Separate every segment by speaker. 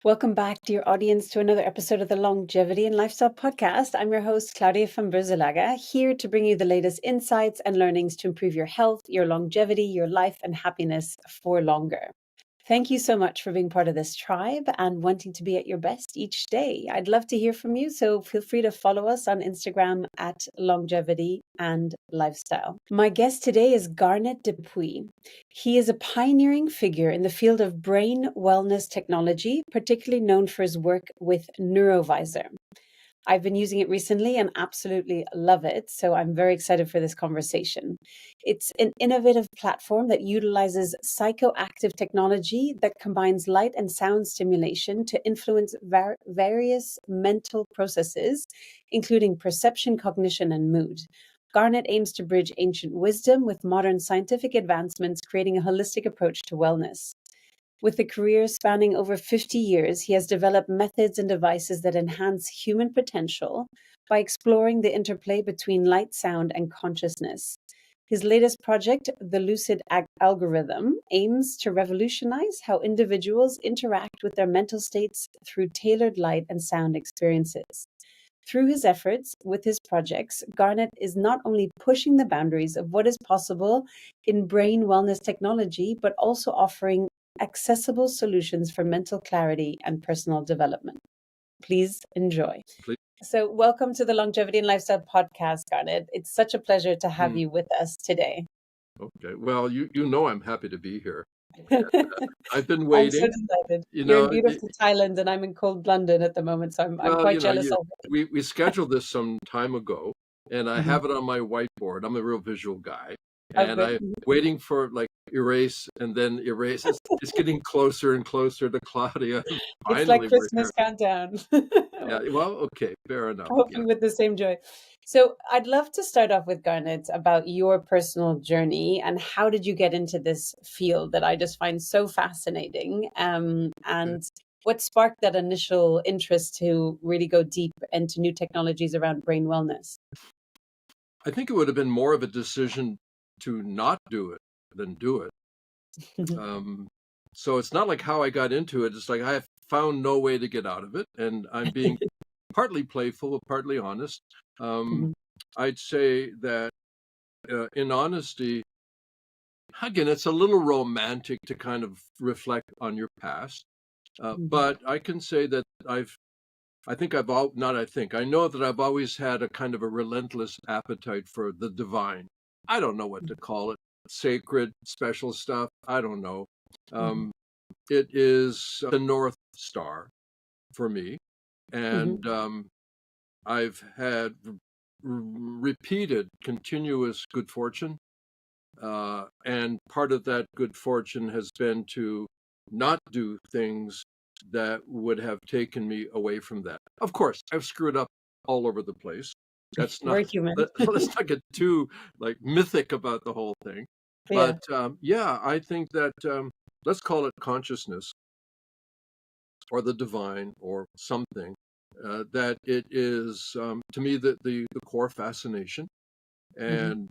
Speaker 1: Welcome back, dear audience, to another episode of the Longevity and Lifestyle Podcast. I'm your host, Claudia van Bruzzelaga, here to bring you the latest insights and learnings to improve your health, your longevity, your life, and happiness for longer. Thank you so much for being part of this tribe and wanting to be at your best each day. I'd love to hear from you, so feel free to follow us on Instagram at Longevity and Lifestyle. My guest today is Garnet Dupuis. He is a pioneering figure in the field of brain wellness technology, particularly known for his work with Neurovisor. I've been using it recently and absolutely love it, so I'm very excited for this conversation. It's an innovative platform that utilizes psychoactive technology that combines light and sound stimulation to influence various mental processes, including perception, cognition, and mood. Garnet aims to bridge ancient wisdom with modern scientific advancements, creating a holistic approach to wellness. With a career spanning over 50 years, he has developed methods and devices that enhance human potential by exploring the interplay between light, sound, and consciousness. His latest project, the Lucid Algorithm, aims to revolutionize how individuals interact with their mental states through tailored light and sound experiences. Through his efforts with his projects, Garnet is not only pushing the boundaries of what is possible in brain wellness technology, but also offering accessible solutions for mental clarity and personal development. Please enjoy.
Speaker 2: Please.
Speaker 1: So, welcome to the Longevity and Lifestyle Podcast, Garnet. It's such a pleasure to have you with us today.
Speaker 2: Okay. Well, you know I'm happy to be here. I've been
Speaker 1: I'm so
Speaker 2: waiting.
Speaker 1: delighted.
Speaker 2: You
Speaker 1: You're in
Speaker 2: know,
Speaker 1: beautiful Thailand, and I'm in cold London at the moment, so I'm
Speaker 2: well,
Speaker 1: quite jealous of it.
Speaker 2: we scheduled this some time ago, and I
Speaker 1: Mhm.
Speaker 2: have it on my whiteboard. I'm a real visual guy,
Speaker 1: Oh,
Speaker 2: and
Speaker 1: good.
Speaker 2: I'm waiting for like erase and then erase. It's getting closer and closer to Claudia.
Speaker 1: It's like
Speaker 2: Finally, we're
Speaker 1: Christmas
Speaker 2: here.
Speaker 1: countdown.
Speaker 2: Yeah. Well, okay. Fair enough. Yeah.
Speaker 1: Hopefully with the same joy. So I'd love to start off with Garnet about your personal journey and how did you get into this field that I just find so fascinating,
Speaker 2: Okay.
Speaker 1: and what sparked that initial interest to really go deep into new technologies around brain wellness?
Speaker 2: I think it would have been more of a decision to not do it than do it. Um, so it's not like how I got into it. It's like I have found no way to get out of it, and I'm being partly playful, partly honest. Um,
Speaker 1: Mhm,
Speaker 2: I'd say that in honesty, again, it's a little romantic to kind of reflect on your past,
Speaker 1: mhm,
Speaker 2: but I can say that I think I've all, not I think, I know that I've always had a kind of a relentless appetite for the divine. I don't know what to call it, sacred, special stuff. I don't know.
Speaker 1: mhm,
Speaker 2: Um, it is the North Star for me.
Speaker 1: mhm,
Speaker 2: And I've had repeated, continuous good fortune. And part of that good fortune has been to not do things that would have taken me away from that. Of course, I've screwed up all over the place. That's not,
Speaker 1: We're human.
Speaker 2: let's not get too like mythic about the whole thing.
Speaker 1: Yeah.
Speaker 2: But yeah, I think that let's call it consciousness or the divine or something, that it is, to me, the core fascination.
Speaker 1: Mhm,
Speaker 2: And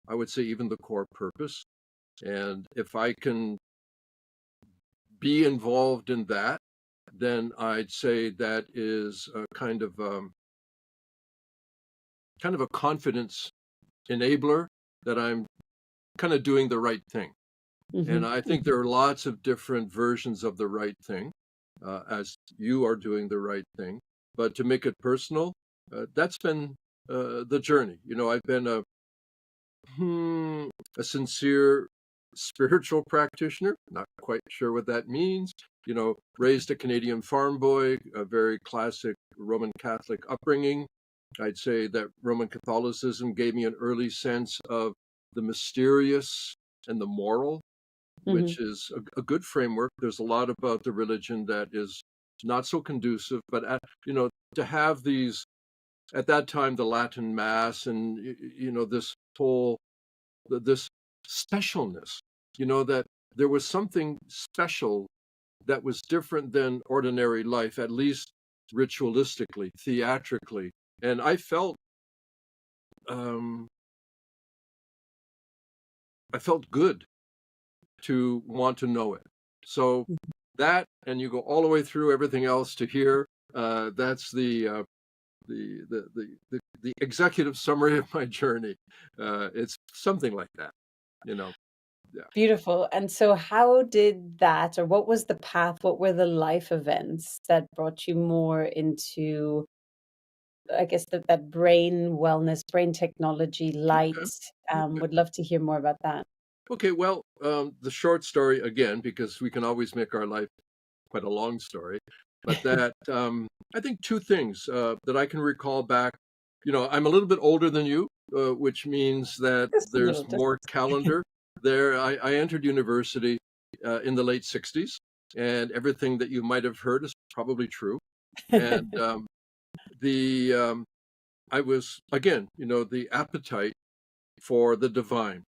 Speaker 2: I would say even the core purpose. And if I can be involved in that, then I'd say that is a kind of a confidence enabler that I'm kind of doing the right thing. And
Speaker 1: mhm,
Speaker 2: I think
Speaker 1: mhm.
Speaker 2: there are lots of different versions of the right thing, as you are doing the right thing. But to make it personal, that's been the journey. You know, I've been a sincere spiritual practitioner. Not quite sure what that means. You know, raised a Canadian farm boy, a very classic Roman Catholic upbringing. I'd say that Roman Catholicism gave me an early sense of the mysterious and the moral, which
Speaker 1: Mhm.
Speaker 2: is a good framework. There's a lot about the religion that is not so conducive, but you know, to have these at that time, the Latin Mass, and you know, this whole this specialness, you know, that there was something special that was different than ordinary life, at least ritualistically, theatrically. And um, I felt good to want to know it. So that, and you go all the way through everything else to here. That's the executive summary of my journey. It's something like that, you know. Yeah.
Speaker 1: Beautiful. And so, how did that, or what was the path? What were the life events that brought you more into, I guess, that brain wellness, brain technology, light?
Speaker 2: Okay. Okay.
Speaker 1: Would love to hear more about that.
Speaker 2: Okay. Well, the short story again, because we can always make our life quite a long story, but that I think two things that I can recall back. I'm a little bit older than you, which means that
Speaker 1: Just a
Speaker 2: there's
Speaker 1: little, just
Speaker 2: more calendar there. I entered university in the late 60s, and everything that you might have heard is probably true. And the I was, again, the appetite for the divine,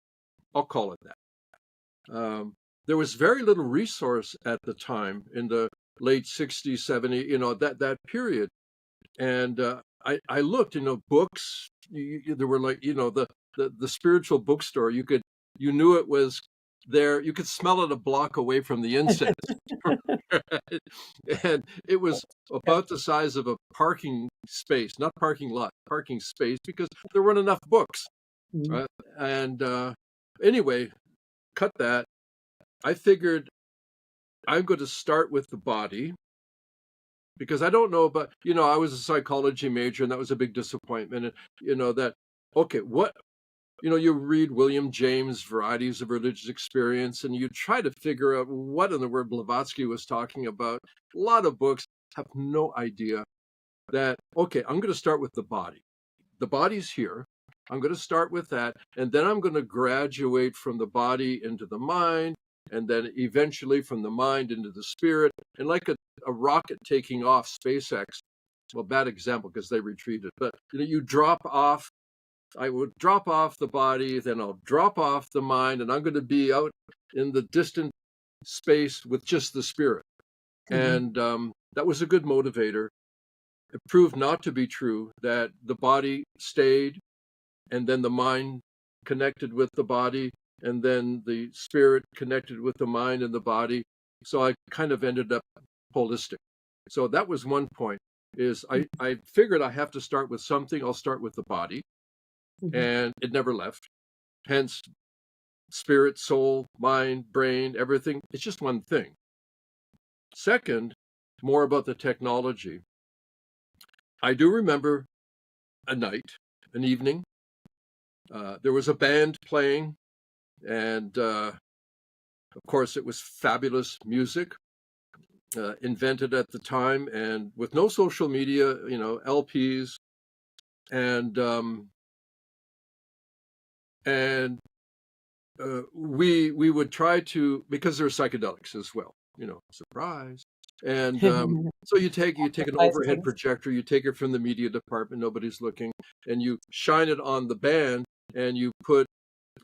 Speaker 2: I'll call it that. There was very little resource at the time in the late 60s, 70s, that period. And I looked, books, there were like, the spiritual bookstore, you knew it was there. You could smell it a block away from the incense. And it was
Speaker 1: yeah.
Speaker 2: about the size of a parking space, not parking lot, parking space, because there weren't enough books.
Speaker 1: Mm.
Speaker 2: Right? And anyway, cut that. I figured I'm going to start with the body because I don't know about, I was a psychology major and that was a big disappointment. And, that, okay, what, you read William James' Varieties of Religious Experience and you try to figure out what in the world Blavatsky was talking about. A lot of books have no idea that, okay, I'm going to start with the body. The body's here. I'm going to start with that. And then I'm going to graduate from the body into the mind, and then eventually from the mind into the spirit. And like a rocket taking off, SpaceX, well, bad example because they retreated, but you drop off. I would drop off the body, then I'll drop off the mind, and I'm going to be out in the distant space with just the spirit.
Speaker 1: Mhm.
Speaker 2: And that was a good motivator. It proved not to be true, that the body stayed and then the mind connected with the body, and then the spirit connected with the mind and the body. So I kind of ended up holistic. So that was one point, is I figured I have to start with something. I'll start with the body,
Speaker 1: Mhm.
Speaker 2: and it never left. Hence, spirit, soul, mind, brain, everything. It's just one thing. Second, more about the technology. I do remember a night, an evening. There was a band playing, and of course, it was fabulous music, invented at the time, and with no social media, LPs, and and we would try to, because there's psychedelics as well, surprise. And so you take an
Speaker 1: Amplifies
Speaker 2: overhead
Speaker 1: things.
Speaker 2: projector, you take it from the media department, nobody's looking, and you shine it on the band, and you put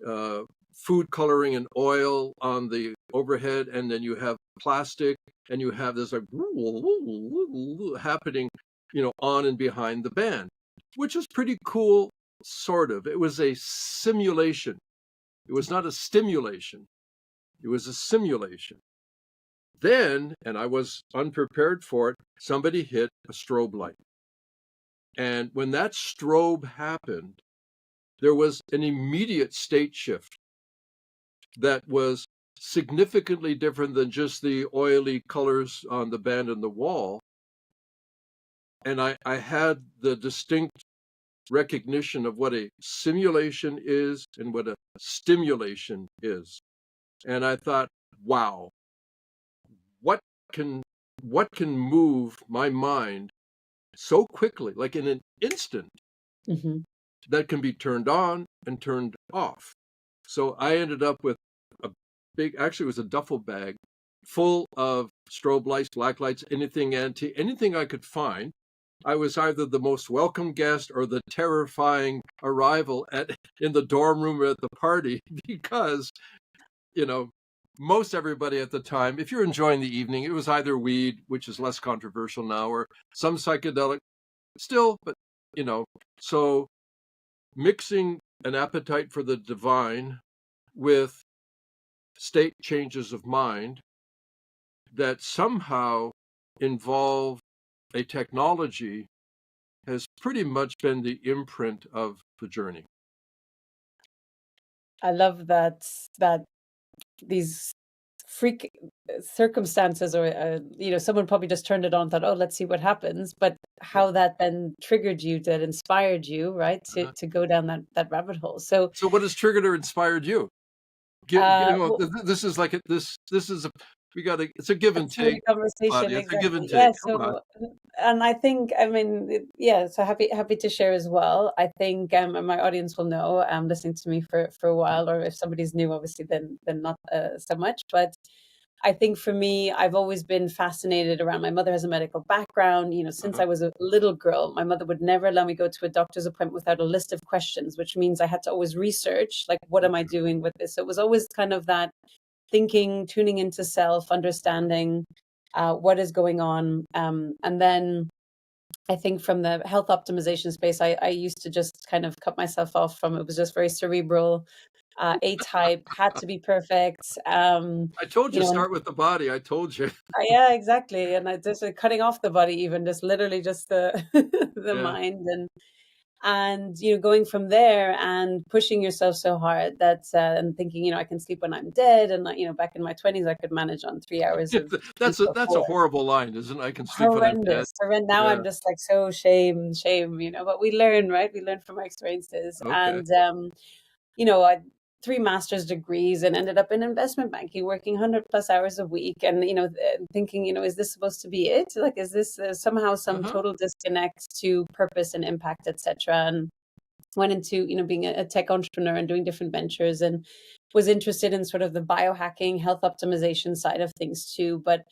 Speaker 2: uh, food coloring and oil on the overhead, and then you have plastic, and you have this like happening, on and behind the band, which is pretty cool, sort of. It was a simulation. It was not a stimulation. It was a simulation. Then, and I was unprepared for it, somebody hit a strobe light. And when that strobe happened, there was an immediate state shift that was significantly different than just the oily colors on the band and the wall. And I had the distinct recognition of what a simulation is and what a stimulation is. And I thought, wow, what can what can move my mind so quickly, like in an instant,
Speaker 1: Mhm.
Speaker 2: that can be turned on and turned off. So I ended up with a actually it was a duffel bag full of strobe lights, black lights, anything I could find. I was either the most welcome guest or the terrifying arrival in the dorm room or at the party because, you know, most everybody at the time, if you're enjoying the evening, it was either weed, which is less controversial now, or some psychedelic still, but you know, so mixing an appetite for the divine with state changes of mind that somehow involve a technology has pretty much been the imprint of the journey.
Speaker 1: I love that these freak circumstances, or someone probably just turned it on, thought, oh, let's see what happens, but
Speaker 2: Yeah.
Speaker 1: how that then triggered you, that inspired you, right, to
Speaker 2: Uh-huh.
Speaker 1: go down that rabbit hole. So
Speaker 2: So what has triggered or inspired you?
Speaker 1: well,
Speaker 2: This is like this is a we got to it's a give
Speaker 1: a
Speaker 2: and
Speaker 1: two-way
Speaker 2: take,
Speaker 1: conversation,
Speaker 2: buddy. It's a give and
Speaker 1: exactly. Yeah.
Speaker 2: take. Come on.
Speaker 1: So, and I think, I mean, yeah. So happy to share as well. I think, and my audience will know, listening to me for a while, or if somebody's new, obviously, then not so much. But I think for me, I've always been fascinated around. My mother has a medical background. Since
Speaker 2: Uh-huh.
Speaker 1: I was a little girl, my mother would never allow me go to a doctor's appointment without a list of questions, which means I had to always research, like, what am I
Speaker 2: Okay.
Speaker 1: doing with this? So it was always kind of that thinking, tuning into self, understanding what is going on. And then I think from the health optimization space, I used to just kind of cut myself off from it. Was just very cerebral, A-type, had to be perfect.
Speaker 2: I told you
Speaker 1: And
Speaker 2: start with the body. I told you.
Speaker 1: yeah, exactly. And I just cutting off the body, even just literally just the the
Speaker 2: Yeah.
Speaker 1: mind, and going from there and pushing yourself so hard that and thinking, I can sleep when I'm dead, and back in my 20s I could manage on 3 hours of sleep or
Speaker 2: That's a
Speaker 1: four.
Speaker 2: horrible line, isn't it? I can sleep when I'm dead.
Speaker 1: Horrendous. Now
Speaker 2: Yeah.
Speaker 1: I'm just like, so shame, but we learn, right? We learn from our experiences.
Speaker 2: Okay.
Speaker 1: And I 3 master's degrees and ended up in investment banking, working 100+ hours a week, and thinking, is this supposed to be it? Like, is this somehow some
Speaker 2: Uh-huh.
Speaker 1: total disconnect to purpose and impact, etc.? And went into being a tech entrepreneur and doing different ventures, and was interested in sort of the biohacking, health optimization side of things too. But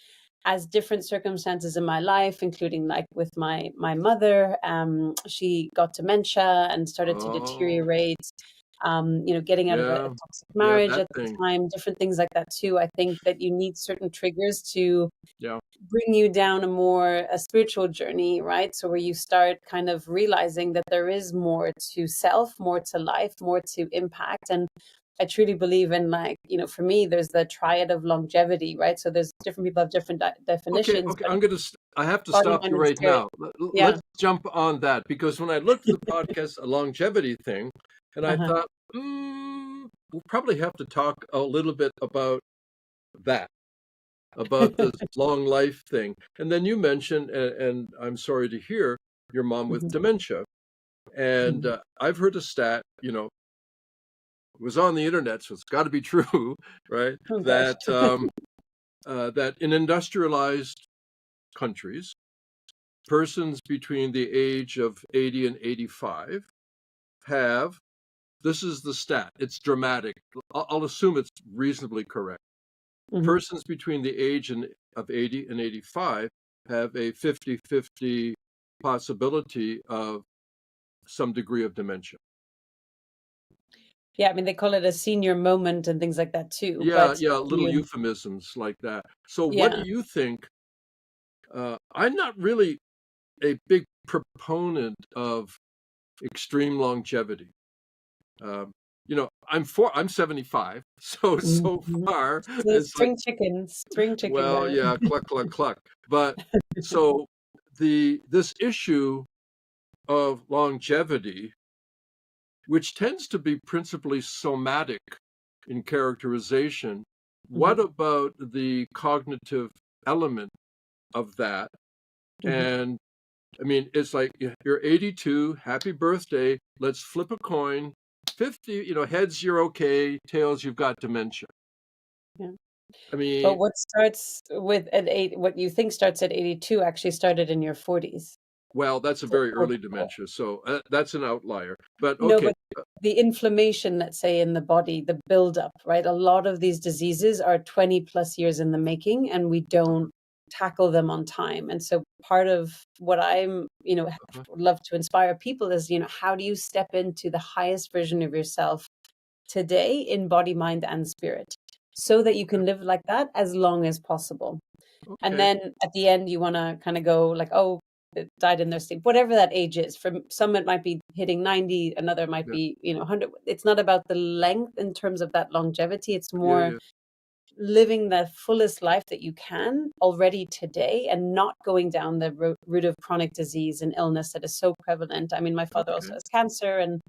Speaker 1: as different circumstances in my life, including like with my mother, she got dementia and started to
Speaker 2: Oh,
Speaker 1: deteriorate. Getting out of a
Speaker 2: yeah.
Speaker 1: toxic
Speaker 2: Yeah,
Speaker 1: marriage
Speaker 2: that
Speaker 1: at the
Speaker 2: thing.
Speaker 1: time, different things like that too. I think that you need certain triggers to
Speaker 2: Yeah.
Speaker 1: bring you down a spiritual journey, right? So where you start kind of realizing that there is more to self, more to life, more to impact. And I truly believe in, like, for me, there's the triad of longevity, right? So there's different people have different
Speaker 2: Okay,
Speaker 1: definitions,
Speaker 2: okay.
Speaker 1: but
Speaker 2: I have to
Speaker 1: body,
Speaker 2: stop
Speaker 1: mind,
Speaker 2: you
Speaker 1: and
Speaker 2: right
Speaker 1: spirit.
Speaker 2: now.
Speaker 1: Yeah.
Speaker 2: Let's jump on that because when I looked at the podcast, a longevity thing, and I
Speaker 1: Uh-huh.
Speaker 2: thought, we'll probably have to talk a little bit about that, about this long life thing. And then you mentioned, and I'm sorry to hear, your mom with
Speaker 1: Hmm.
Speaker 2: dementia. And
Speaker 1: Hmm.
Speaker 2: I've heard a stat, it was on the internet, so it's got to be true, right?
Speaker 1: Oh gosh.
Speaker 2: That in industrialized countries, persons between the age of 80 and 85 have, this is the stat, it's dramatic. I'll assume it's reasonably correct.
Speaker 1: Hmm.
Speaker 2: Persons between the age of 80 and 85 have a 50-50 possibility of some degree of dementia.
Speaker 1: Yeah, I mean, they call it a senior moment and things like that too.
Speaker 2: Yeah,
Speaker 1: But
Speaker 2: yeah, little
Speaker 1: you,
Speaker 2: euphemisms like that. So, what do
Speaker 1: yeah.
Speaker 2: you think? I'm not really a big proponent of extreme longevity. I'm 75, so so
Speaker 1: Mhm.
Speaker 2: far
Speaker 1: So
Speaker 2: it's like,
Speaker 1: spring chicken
Speaker 2: well,
Speaker 1: there.
Speaker 2: yeah, cluck cluck cluck. But so the this issue of longevity, which tends to be principally somatic in characterization,
Speaker 1: Hmm.
Speaker 2: what about the cognitive element of that?
Speaker 1: Hmm.
Speaker 2: And I mean, it's like you're 82, happy birthday, let's flip a coin. 50, heads you're okay, tails you've got dementia.
Speaker 1: Yeah.
Speaker 2: I
Speaker 1: But
Speaker 2: mean,
Speaker 1: what you think starts at 82 actually started in your 40s.
Speaker 2: well, that's a
Speaker 1: So
Speaker 2: very
Speaker 1: for
Speaker 2: early
Speaker 1: people.
Speaker 2: dementia, so that's an outlier. But
Speaker 1: No,
Speaker 2: okay,
Speaker 1: but the inflammation, let's say, in the body, the buildup, right? A lot of these diseases are 20+ years in the making, and we don't tackle them on time. And so part of what
Speaker 2: uh-huh,
Speaker 1: love to inspire people is, how do you step into the highest version of yourself today in body, mind, and spirit, so that you
Speaker 2: okay,
Speaker 1: can live like that as long as possible. And
Speaker 2: okay,
Speaker 1: then at the end, you want to kind of go like, oh, it died in their sleep, whatever that age is. For some, it might be hitting 90, another might
Speaker 2: yeah,
Speaker 1: be, 100. It's not about the length in terms of that longevity. It's
Speaker 2: yeah,
Speaker 1: more
Speaker 2: yeah,
Speaker 1: living the fullest life that you can already today, and not going down the route of chronic disease and illness that is so prevalent. I mean, my father also
Speaker 2: Okay.
Speaker 1: has cancer, and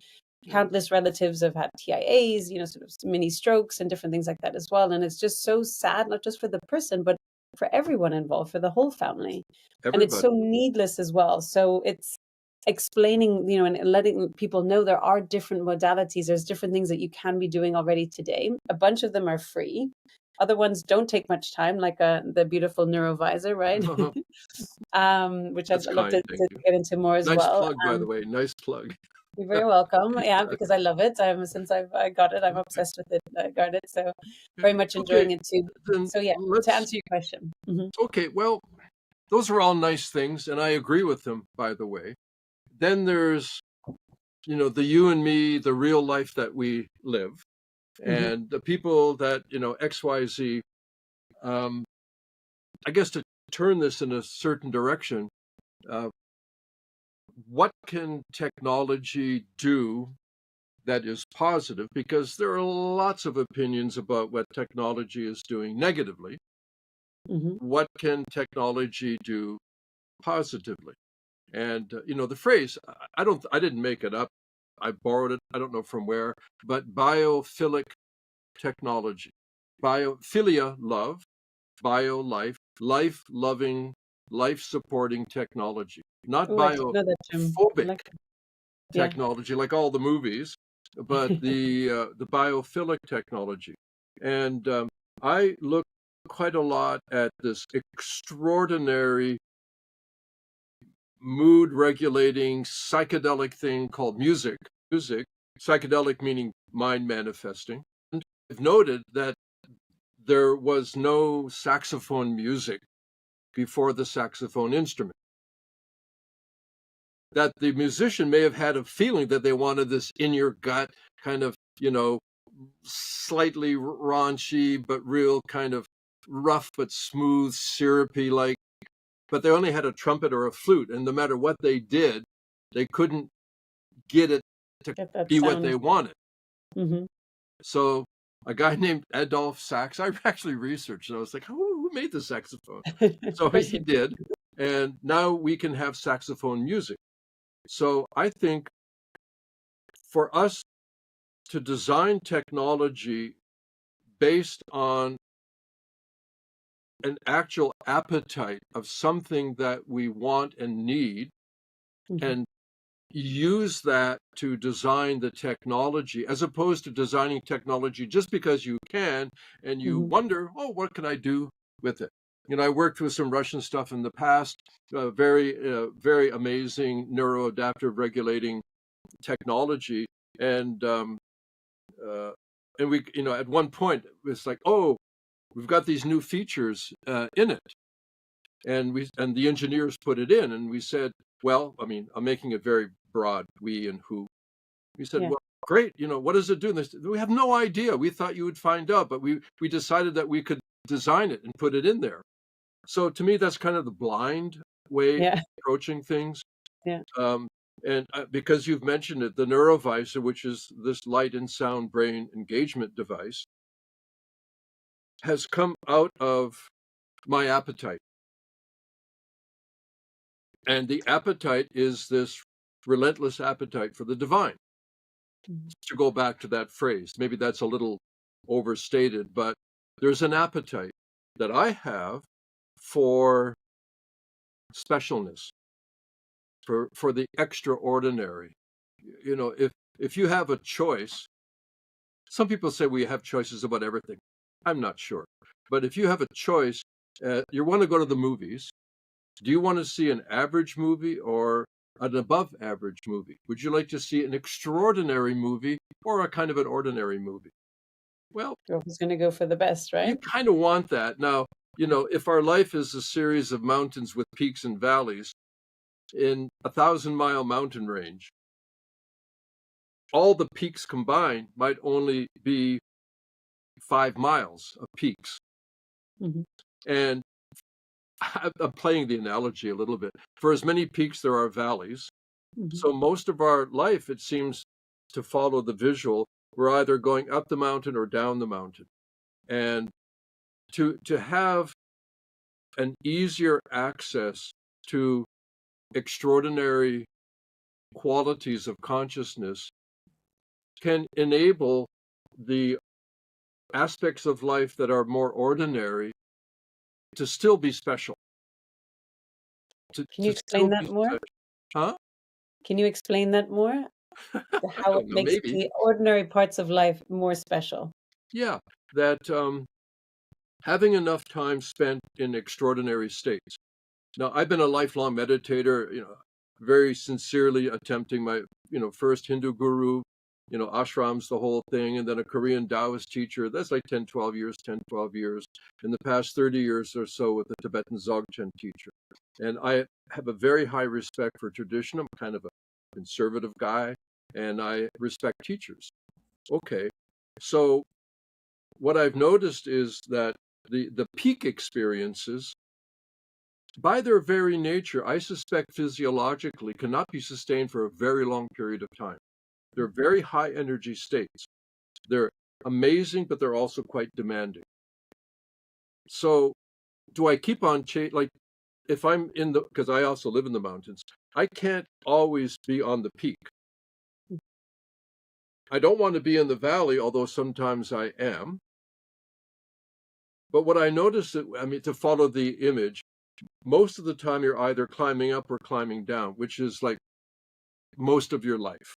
Speaker 2: Yeah.
Speaker 1: countless relatives have had TIAs, sort of mini strokes and different things like that as well. And it's just so sad, not just for the person, but for everyone involved, for the whole family. And it's
Speaker 2: Everybody.
Speaker 1: so needless as well. So it's explaining, and letting people know there are different modalities. There's different things that you can be doing already today. A bunch of them are free. Other ones don't take much time, like the beautiful Neurovisor, right? Which I'd
Speaker 2: That's
Speaker 1: love
Speaker 2: kind. Thank
Speaker 1: to
Speaker 2: you.
Speaker 1: get into more as
Speaker 2: Nice
Speaker 1: well.
Speaker 2: plug, by the way. Nice plug.
Speaker 1: You're very welcome. Yeah, because I love it. Since I got it, I'm obsessed with it, Garnet. So very much
Speaker 2: Okay,
Speaker 1: enjoying it too.
Speaker 2: then
Speaker 1: So yeah, to
Speaker 2: let's.
Speaker 1: answer your question.
Speaker 2: Okay, well, those are all nice things, and I agree with them, by the way. Then there's, the you and me, the real life that we live,
Speaker 1: Hmm.
Speaker 2: and the people that, XYZ. Um, I guess to turn this in a certain direction, uh, what can technology do that is positive? Because there are lots of opinions about what technology is doing negatively.
Speaker 1: Hmm.
Speaker 2: What can technology do positively? And the phrase, I didn't make it up. I borrowed it. I don't know from where, but biophilic technology, biophilia, love, bio, life, life loving, life supporting technology, not
Speaker 1: Oh, I didn't know that, Jim. I
Speaker 2: biophobic
Speaker 1: like that. Yeah.
Speaker 2: technology like all the movies, but the biophilic technology. And I look quite a lot at this extraordinary mood regulating psychedelic thing called music. Music, psychedelic meaning mind manifesting. And I've noted that there was no saxophone music before the saxophone instrument. That the musician may have had a feeling that they wanted this in your gut kind of, slightly raunchy, but real kind of rough but smooth, syrupy, like, but they only had a trumpet or a flute. And no matter what they did, they couldn't get it to
Speaker 1: Get that
Speaker 2: be what they
Speaker 1: sound.
Speaker 2: wanted.
Speaker 1: Hmm.
Speaker 2: So a guy named Adolphe Sax, I actually researched it. I was like, who made the saxophone?
Speaker 1: Of
Speaker 2: So
Speaker 1: course
Speaker 2: he
Speaker 1: you
Speaker 2: did. And now we can have saxophone music. So I think for us to design technology based on an actual appetite of something that we want and need,
Speaker 1: do. Hmm.
Speaker 2: and use that to design the technology, as opposed to designing technology just because you can and you
Speaker 1: Hmm.
Speaker 2: wonder, oh, what can I do with it? I worked with some Russian stuff in the past, very amazing neuroadaptive regulating technology. And uh, and we, at one point, it's like, oh, we've got these new features in it, and the engineers put it in, and we said, well, I mean, I'm making it very broad, we and who. We said,
Speaker 1: Yeah.
Speaker 2: well, great, what does it do? And they said, we have no idea. We thought you would find out, but we decided that we could design it and put it in there. So to me, that's kind of the blind way of
Speaker 1: Yeah.
Speaker 2: approaching things.
Speaker 1: Yeah.
Speaker 2: Um, and because you've mentioned it, the Neurovisor, which is this light and sound brain engagement device, has come out of my appetite. And the appetite is this relentless appetite for the divine.
Speaker 1: Mhm.
Speaker 2: To go back to that phrase, maybe that's a little overstated, but there's an appetite that I have for specialness, for the extraordinary. If you have a choice, some people say we have choices about everything. I'm not sure. But if you have a choice, you want to go to the movies. Do you want to see an average movie or an above average movie? Would you like to see an extraordinary movie or a kind of an ordinary movie? Well,
Speaker 1: You're always going to go for the best,
Speaker 2: you
Speaker 1: right?
Speaker 2: kind of want that. Now, if our life is a series of mountains with peaks and valleys in 1,000-mile mountain range, all the peaks combined might only be 5 miles of peaks.
Speaker 1: Hmm.
Speaker 2: And I'm playing the analogy a little bit. For as many peaks, there are valleys.
Speaker 1: Hmm.
Speaker 2: So most of our life, it seems to follow the visual. We're either going up the mountain or down the mountain. And to have an easier access to extraordinary qualities of consciousness can enable the aspects of life that are more ordinary to still be special.
Speaker 1: Can you
Speaker 2: To still
Speaker 1: explain that
Speaker 2: be
Speaker 1: more?
Speaker 2: special. Huh?
Speaker 1: Can you explain that more?
Speaker 2: I
Speaker 1: How it
Speaker 2: don't know,
Speaker 1: makes
Speaker 2: maybe.
Speaker 1: the ordinary parts of life more special?
Speaker 2: Yeah, that having enough time spent in extraordinary states. Now, I've been a lifelong meditator, very sincerely attempting my, first Hindu guru, ashrams, the whole thing, and then a Korean Taoist teacher. That's like 10, 12 years, 10, 12 years. In the past 30 years or so with a Tibetan Dzogchen teacher. And I have a very high respect for tradition. I'm kind of a conservative guy, and I respect teachers. Okay, so what I've noticed is that the peak experiences, by their very nature, I suspect physiologically, cannot be sustained for a very long period of time. They're very high energy states. They're amazing, but they're also quite demanding. So do I keep on like if I'm because I also live in the mountains, I can't always be on the peak. I don't want to be in the valley, although sometimes I am. But what I noticed, to follow the image, most of the time you're either climbing up or climbing down, which is like most of your life.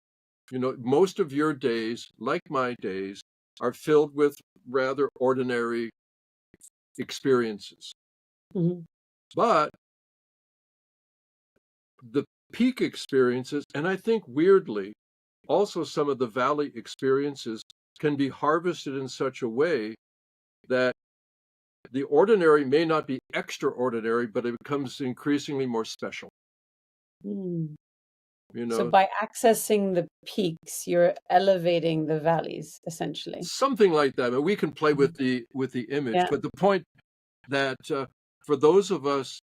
Speaker 2: Most of your days, like my days, are filled with rather ordinary experiences.
Speaker 1: Mm-hmm.
Speaker 2: But the peak experiences, and I think weirdly, also some of the valley experiences can be harvested in such a way that the ordinary may not be extraordinary, but it becomes increasingly more special.
Speaker 1: Mm.
Speaker 2: You
Speaker 1: So
Speaker 2: know,
Speaker 1: by accessing the peaks, you're elevating the valleys, essentially.
Speaker 2: something like that. And we can play
Speaker 1: Mhm.
Speaker 2: with the image,
Speaker 1: Yeah.
Speaker 2: but the point that for those of us,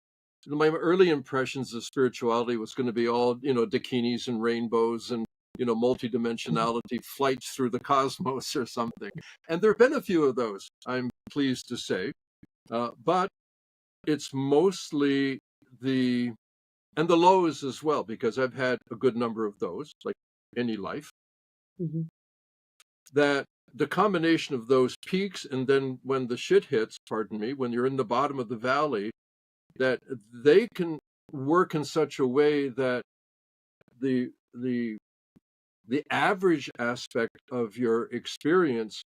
Speaker 2: my early impressions of spirituality was going to be all dakinis and rainbows and
Speaker 1: Mhm.
Speaker 2: multidimensionality, flights through the cosmos or something. And there have been a few of those, I'm pleased to say, but it's mostly the and the lows as well, because I've had a good number of those, like any life.
Speaker 1: Mhm.
Speaker 2: That the combination of those peaks, and then when the shit hits, pardon me, when you're in the bottom of the valley, that they can work in such a way that the the the average aspect of your experience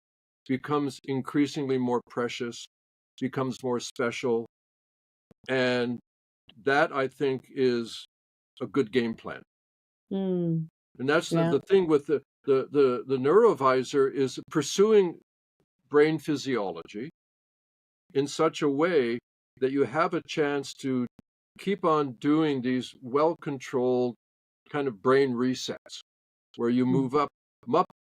Speaker 2: becomes increasingly more precious, becomes more special, and that I think is a good game plan.
Speaker 1: Mm.
Speaker 2: And that's
Speaker 1: Yeah.
Speaker 2: the thing with the neurovisor is pursuing brain physiology in such a way that you have a chance to keep on doing these well-controlled kind of brain resets where you
Speaker 1: Mm.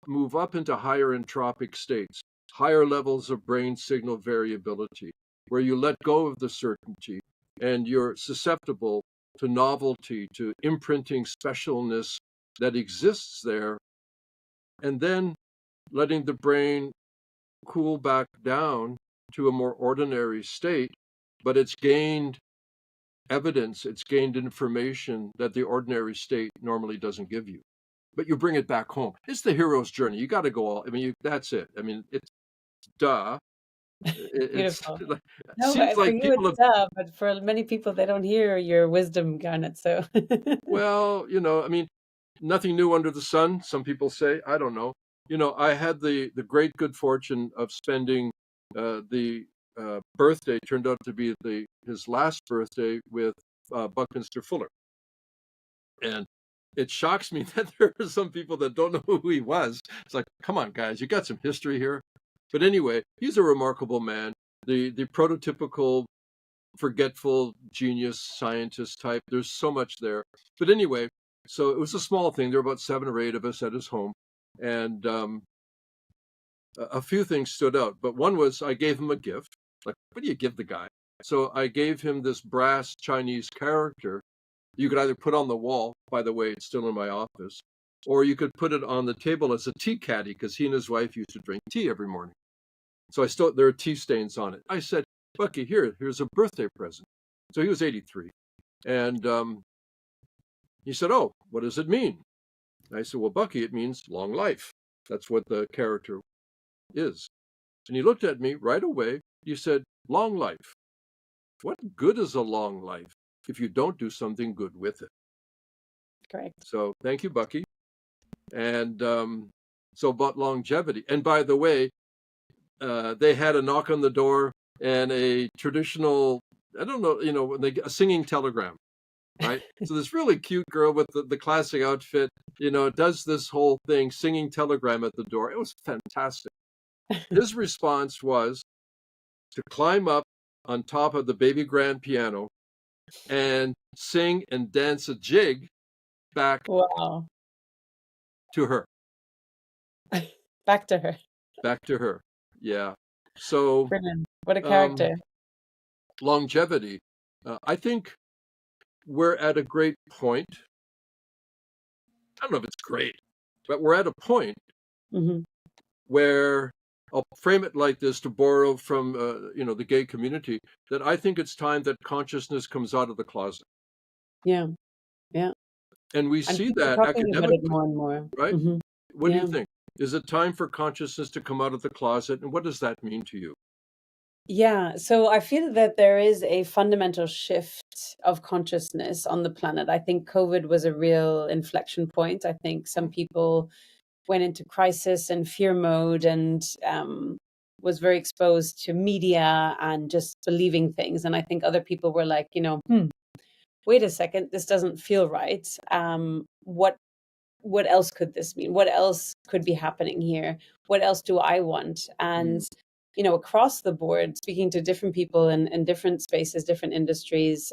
Speaker 2: move up into higher entropic states, higher levels of brain signal variability, where you let go of the certainty and you're susceptible to novelty, to imprinting specialness that exists there, and then letting the brain cool back down to a more ordinary state, but it's gained evidence, it's gained information that the ordinary state normally doesn't give you. But you bring it back home. It's the hero's journey. You got to go all. That's it. It's duh. It's
Speaker 1: Beautiful.
Speaker 2: like, it
Speaker 1: No,
Speaker 2: seems
Speaker 1: for
Speaker 2: like
Speaker 1: you
Speaker 2: people
Speaker 1: it's
Speaker 2: have.
Speaker 1: tough, but for many people they don't hear your wisdom, Garnet. So
Speaker 2: Well, nothing new under the sun. Some people say. I don't know. I had the great good fortune of spending the birthday, turned out to be his last birthday, with Buckminster Fuller. And it shocks me that there are some people that don't know who he was. It's like, come on, guys, you got some history here. But anyway, he's a remarkable man. The prototypical forgetful genius scientist type. There's so much there. But anyway, so it was a small thing. There were about 7 or 8 of us at his home, and a few things stood out. But one was I gave him a gift. Like, what do you give the guy? So I gave him this brass Chinese character. You could either put on the wall, by the way, it's still in my office, or you could put it on the table as a tea caddy, because he and his wife used to drink tea every morning. So there are tea stains on it. I said, Bucky, here's a birthday present. So he was 83. And he said, oh, what does it mean? And I said, well, Bucky, it means long life. That's what the character is. And he looked at me right away. He said, long life. What good is a long life if you don't do something good with it?
Speaker 1: Correct.
Speaker 2: So thank you, Bucky. And so about longevity. And by the way, they had a knock on the door and a traditional, I don't know, a singing telegram, right? So this really cute girl with the classic outfit, does this whole thing, singing telegram at the door. It was fantastic. His response was to climb up on top of the baby grand piano and sing and dance a jig back
Speaker 1: Wow.
Speaker 2: to her.
Speaker 1: Back to her.
Speaker 2: Back to her. Yeah. So
Speaker 1: Brilliant. What a character.
Speaker 2: Longevity. I think we're at a great point. I don't know if it's great, but we're at a point where I'll frame it like this to borrow from the gay community, that I think it's time that consciousness comes out of the closet.
Speaker 1: Yeah. Yeah.
Speaker 2: And we
Speaker 1: And
Speaker 2: see
Speaker 1: people are
Speaker 2: that
Speaker 1: talking about it
Speaker 2: academically,
Speaker 1: more and more.
Speaker 2: right? What do
Speaker 1: Yeah.
Speaker 2: you think? Is it time for consciousness to come out of the closet? And what does that mean to you?
Speaker 1: Yeah, so I feel that there is a fundamental shift of consciousness on the planet. I think COVID was a real inflection point. I think some people went into crisis and fear mode and was very exposed to media and just believing things. And I think other people were like, wait a second, this doesn't feel right. What else could this mean? What else could be happening here? What else do I want? And across the board, speaking to different people in different spaces, different industries,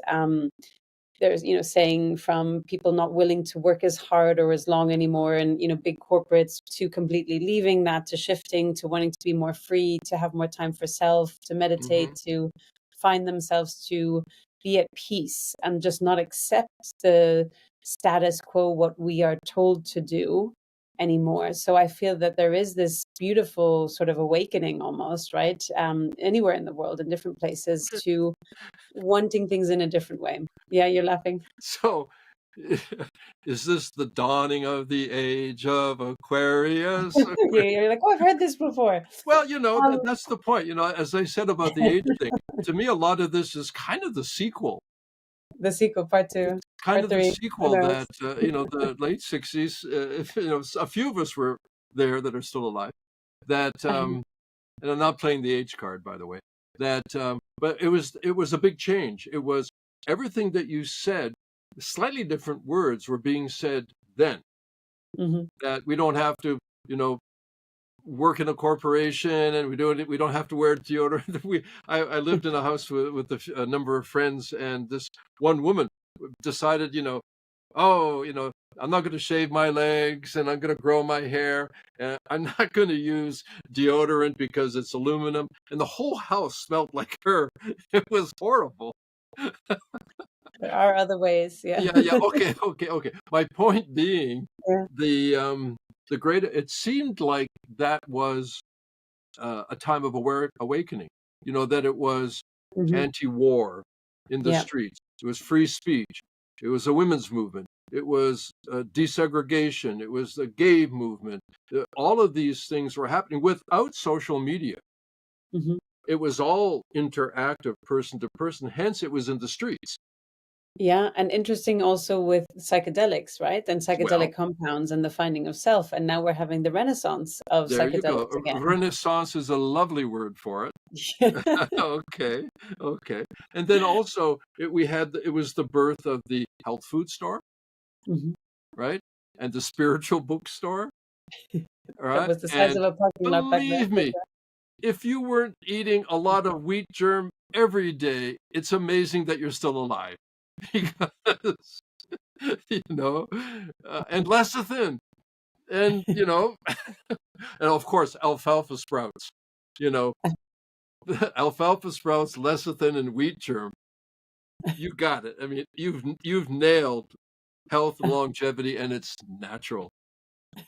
Speaker 1: there's, saying from people not willing to work as hard or as long anymore, and, big corporates, to completely leaving that, to shifting to wanting to be more free, to have more time for self, to meditate, to find themselves, to be at peace and just not accept the status quo, what we are told to do anymore. So I feel that there is this beautiful sort of awakening almost, right? Anywhere in the world, in different places, to wanting things in a different way. Yeah, you're laughing.
Speaker 2: So is this the dawning of the age of Aquarius?
Speaker 1: Yeah, you're like, oh, I've heard this before.
Speaker 2: Well, that's the point. As I said about the age thing, to me, a lot of this is kind of the sequel.
Speaker 1: The sequel, part 2,
Speaker 2: Kind
Speaker 1: part
Speaker 2: of
Speaker 1: 3.
Speaker 2: the sequel that, the late 60s, a few of us were there that are still alive, that, and I'm not playing the age card, by the way, that, but it was a big change. It was everything that you said, slightly different words were being said then, that we don't have to, work in a corporation, and we don't have to wear deodorant. I lived in a house with a number of friends, and this one woman decided, oh, I'm not going to shave my legs, and I'm going to grow my hair, and I'm not going to use deodorant because it's aluminum, and the whole house smelled like her. It was horrible.
Speaker 1: There are other ways. Yeah.
Speaker 2: Yeah. Okay. My point being, the great, it seemed like that was a time of awakening, that it was anti-war in the streets. It was free speech. It was a women's movement. It was desegregation. It was the gay movement. All of these things were happening without social media. It was all interactive, person to person. Hence, it was in the streets.
Speaker 1: Yeah, and interesting also with psychedelics, right? And psychedelic compounds and the finding of self. And now we're having the renaissance of
Speaker 2: There you go.
Speaker 1: psychedelics again.
Speaker 2: Renaissance is a lovely word for it. Okay. And then also it was the birth of the health food store, right? And the spiritual bookstore, right?
Speaker 1: That was the size of a parking lot back then.
Speaker 2: Believe me, if you weren't eating a lot of wheat germ every day, it's amazing that you're still alive. Because, and lecithin, and, and of course, alfalfa sprouts, alfalfa sprouts, lecithin, and wheat germ. You got it. I mean, you've nailed health and longevity, and it's natural.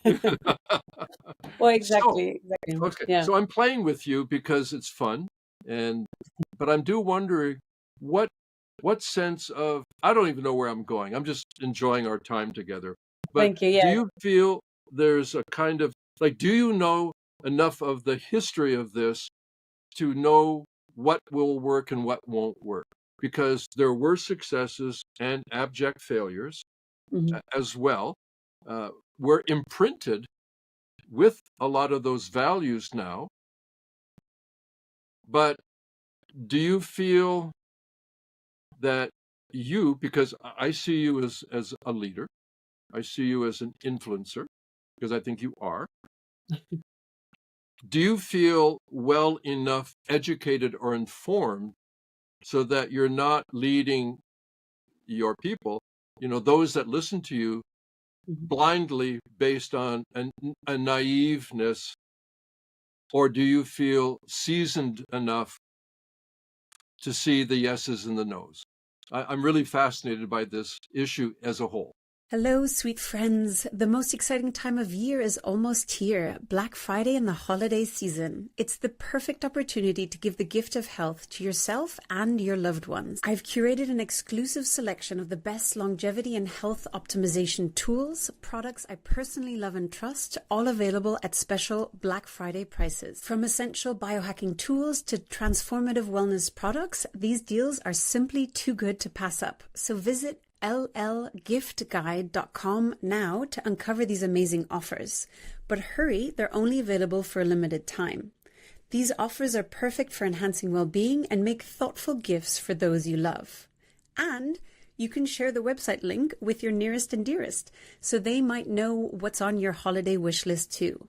Speaker 1: Well, exactly.
Speaker 2: Okay.
Speaker 1: Yeah.
Speaker 2: So I'm playing with you because it's fun, and but I'm do wondering what sense of, I don't even know where I'm going. I'm just enjoying our time together. But
Speaker 1: Thank you.
Speaker 2: do
Speaker 1: Yeah.
Speaker 2: you feel there's a kind of like, do you know enough of the history of this to know what will work and what won't work? Because there were successes and abject failures
Speaker 1: Mhm.
Speaker 2: as well. We're imprinted with a lot of those values now. But do you feel that because I see you as a leader, I see you as an influencer, because I think you are. Do you feel well enough educated or informed so that you're not leading your people, those that listen to you,
Speaker 1: Mhm.
Speaker 2: blindly based on a naiveness, or do you feel seasoned enough to see the yeses and the nos? I'm really fascinated by this issue as a whole.
Speaker 1: Hello, sweet friends. The most exciting time of year is almost here, Black Friday and the holiday season. It's the perfect opportunity to give the gift of health to yourself and your loved ones. I've curated an exclusive selection of the best longevity and health optimization tools, products I personally love and trust, all available at special Black Friday prices. From essential biohacking tools to transformative wellness products, these deals are simply too good to pass up. So visit llgiftguide.com now to uncover these amazing offers. But hurry, they're only available for a limited time. These offers are perfect for enhancing well-being and make thoughtful gifts for those you love. And you can share the website link with your nearest and dearest, so they might know what's on your holiday wish list too.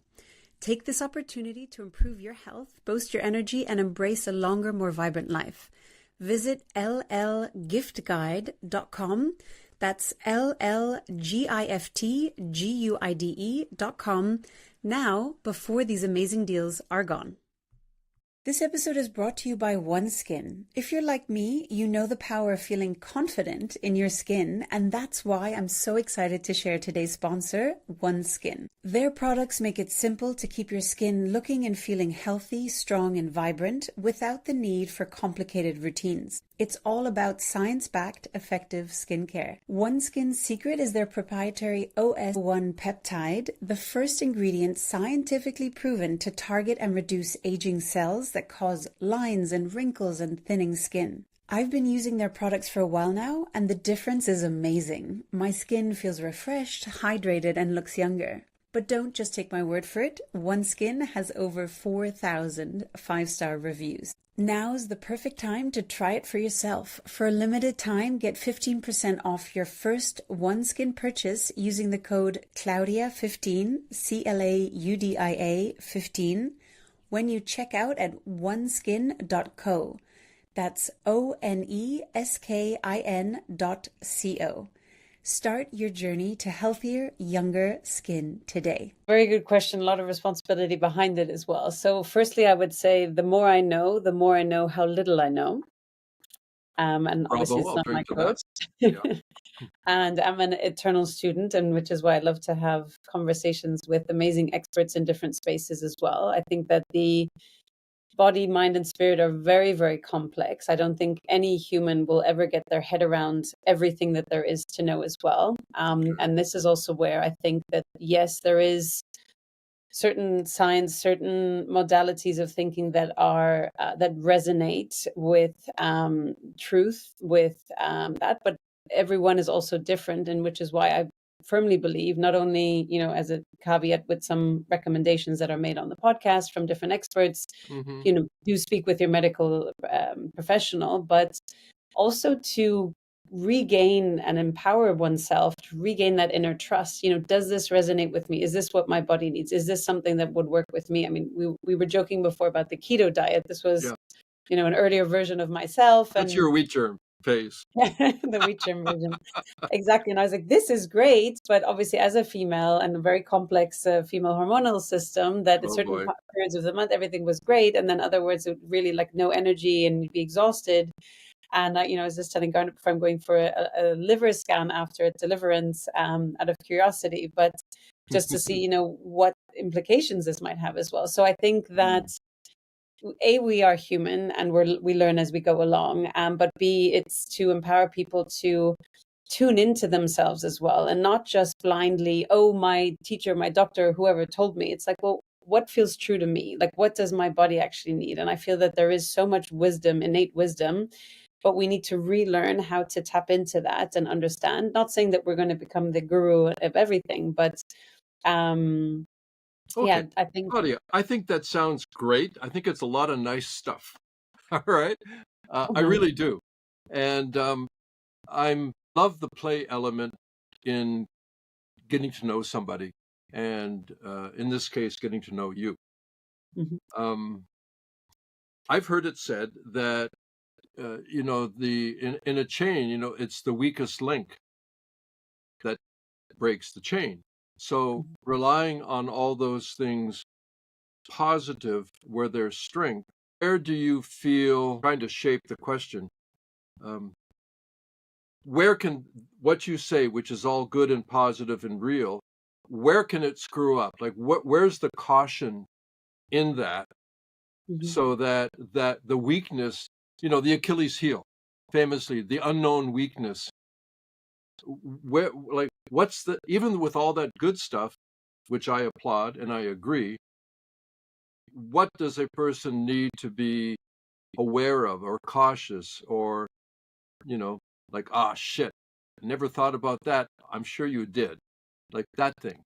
Speaker 1: Take this opportunity to improve your health, boost your energy, and embrace a longer, more vibrant life. Visit llgiftguide.com. That's llgiftguide.com now, before these amazing deals are gone. This episode is brought to you by OneSkin. If you're like me, you know the power of feeling confident in your skin, and that's why I'm so excited to share today's sponsor, OneSkin. Their products make it simple to keep your skin looking and feeling healthy, strong, and vibrant without the need for complicated routines. It's all about science-backed, effective skincare. OneSkin's secret is their proprietary OS1 peptide, the first ingredient scientifically proven to target and reduce aging cells that cause lines and wrinkles and thinning skin. I've been using their products for a while now, and the difference is amazing. My skin feels refreshed, hydrated, and looks younger. But don't just take my word for it. OneSkin has over 4,000 five-star reviews. Now's the perfect time to try it for yourself. For a limited time, get 15% off your first OneSkin purchase using the code Claudia15, CLAUDIA 15, when you check out at oneskin.co. That's ONESKIN.co. Start your journey to healthier, younger skin today. Very good question. A lot of responsibility behind it as well. So firstly, I would say the more I know how little I know. And obviously
Speaker 2: Bravo,
Speaker 1: it's
Speaker 2: I'll
Speaker 1: not my
Speaker 2: drink to
Speaker 1: quote.
Speaker 2: that. Yeah.
Speaker 1: And I'm an eternal student, and which is why I love to have conversations with amazing experts in different spaces as well. I think that the body, mind, and spirit are very, very complex. I don't think any human will ever get their head around everything that there is to know as well. And this is also where I think that, yes, there is certain science, certain modalities of thinking that are that resonate with truth, with that, but everyone is also different, and which is why I firmly believe, not only, as a caveat with some recommendations that are made on the podcast from different experts,
Speaker 2: Mm-hmm.
Speaker 1: do speak with your medical professional, but also to regain and empower oneself, to regain that inner trust. Does this resonate with me? Is this what my body needs? Is this something that would work with me? I mean, we were joking before about the keto diet. This was, an earlier version of myself.
Speaker 2: That's
Speaker 1: And
Speaker 2: your wheat germ phase.
Speaker 1: the wheat germ version. Exactly. And I was like, this is great. But obviously, as a female and a very complex female hormonal system, that at
Speaker 2: Oh
Speaker 1: certain
Speaker 2: boy.
Speaker 1: periods of the month, everything was great. And then other words, it would really like no energy and you'd be exhausted. And I was just telling Garnet before, I'm going for a liver scan after deliverance out of curiosity, but just to see, what implications this might have as well. So I think that A, we are human and we learn as we go along. But B, it's to empower people to tune into themselves as well, and not just blindly, oh, my teacher, my doctor, whoever told me. It's like, well, what feels true to me? Like, what does my body actually need? And I feel that there is so much wisdom, innate wisdom, but we need to relearn how to tap into that and understand. Not saying that we're going to become the guru of everything, but um
Speaker 2: Okay,
Speaker 1: yeah, I think.
Speaker 2: Claudia, I think that sounds great. I think it's a lot of nice stuff. All right, I
Speaker 1: Mhm,
Speaker 2: really do, and I'm love the play element in getting to know somebody, and in this case, getting to know you.
Speaker 1: mhm,
Speaker 2: Um, I've heard it said that in a chain, it's the weakest link that breaks the chain. So
Speaker 1: mhm.
Speaker 2: relying on all those things positive where there's strength, where do you feel, trying to shape the question, um, where can what you say, which is all good and positive and real, where can it screw up? Like where's the caution in that,
Speaker 1: Mhm.
Speaker 2: so that the weakness, the Achilles heel, famously, the unknown weakness, where, like, what's the, even with all that good stuff, which I applaud and I agree, what does a person need to be aware of or cautious, or you know like, ah, shit, I never thought about that. I'm sure you did, like that thing.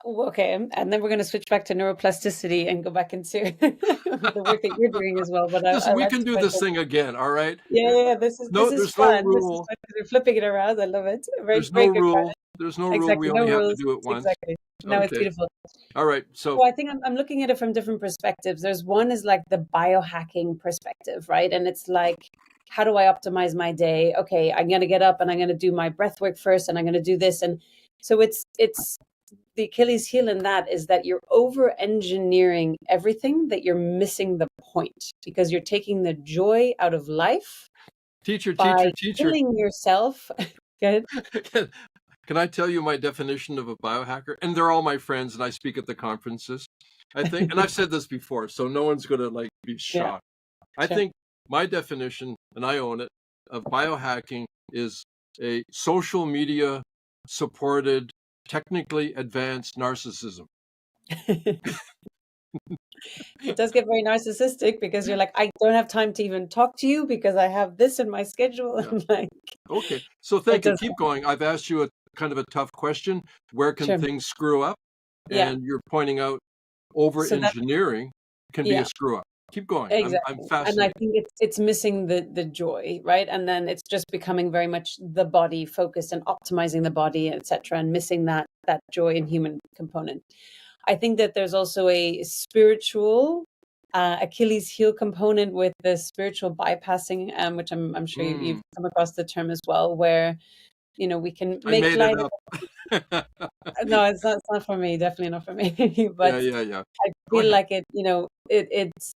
Speaker 1: Okay, and then we're going to switch back to neuroplasticity and go back into the work that you're doing as well. But
Speaker 2: Listen,
Speaker 1: I
Speaker 2: we
Speaker 1: like
Speaker 2: can
Speaker 1: to
Speaker 2: do
Speaker 1: kind
Speaker 2: this
Speaker 1: of,
Speaker 2: thing again, all right?
Speaker 1: yeah,
Speaker 2: There-
Speaker 1: yeah, yeah, this
Speaker 2: no
Speaker 1: is
Speaker 2: there's no
Speaker 1: fun. This is
Speaker 2: rule.
Speaker 1: fun because we're flipping it around. I love it. Very,
Speaker 2: There's no
Speaker 1: very good,
Speaker 2: rule.
Speaker 1: Garnet.
Speaker 2: There's no rule. We
Speaker 1: Exactly, no
Speaker 2: only have to
Speaker 1: rules.
Speaker 2: do it once.
Speaker 1: Exactly. No, it's
Speaker 2: Okay.
Speaker 1: beautiful.
Speaker 2: All right. So
Speaker 1: So I think I'm looking at it from different perspectives. There's one is like the biohacking perspective, right? And it's like, how do I optimize my day? Okay, I'm going to get up and I'm going to do my breath work first, and I'm going to do this. And so it's the Achilles heel in that is that you're over engineering everything, that you're missing the point because you're taking the joy out of life
Speaker 2: teacher,
Speaker 1: by
Speaker 2: teacher, teacher.
Speaker 1: killing yourself. Good.
Speaker 2: Can I tell you my definition of a biohacker? And they're all my friends, and I speak at the conferences. I think, and I've said this before, so no one's going to like be
Speaker 1: Yeah,
Speaker 2: shocked. I
Speaker 1: sure.
Speaker 2: think my definition, and I own it, of biohacking is a social media supported, technically advanced narcissism.
Speaker 1: It does get very narcissistic because you're like, I don't have time to even talk to you because I have this in my schedule.
Speaker 2: Yeah.
Speaker 1: And like,
Speaker 2: Okay. So
Speaker 1: it
Speaker 2: thank you.
Speaker 1: does.
Speaker 2: Keep going. I've asked you a kind of a tough question. Where can
Speaker 1: Sure.
Speaker 2: things screw up?
Speaker 1: Yeah.
Speaker 2: And you're pointing out over
Speaker 1: So that,
Speaker 2: engineering can be a
Speaker 1: yeah.
Speaker 2: screw up. Keep going. I'm
Speaker 1: Exactly. And I
Speaker 2: fascinated.
Speaker 1: think it's missing the joy, right? And then it's just becoming very much the body focused and optimizing the body, etc., and missing that joy and human component. I think that there's also a spiritual Achilles heel component with the spiritual bypassing, which I'm sure you've
Speaker 2: Mm,
Speaker 1: come across the term as well, where we can
Speaker 2: I
Speaker 1: make
Speaker 2: made it
Speaker 1: light
Speaker 2: up.
Speaker 1: of. No, it's not for me, definitely not for me.
Speaker 2: Yeah,
Speaker 1: But
Speaker 2: yeah, yeah.
Speaker 1: I
Speaker 2: Go
Speaker 1: feel
Speaker 2: ahead.
Speaker 1: like it's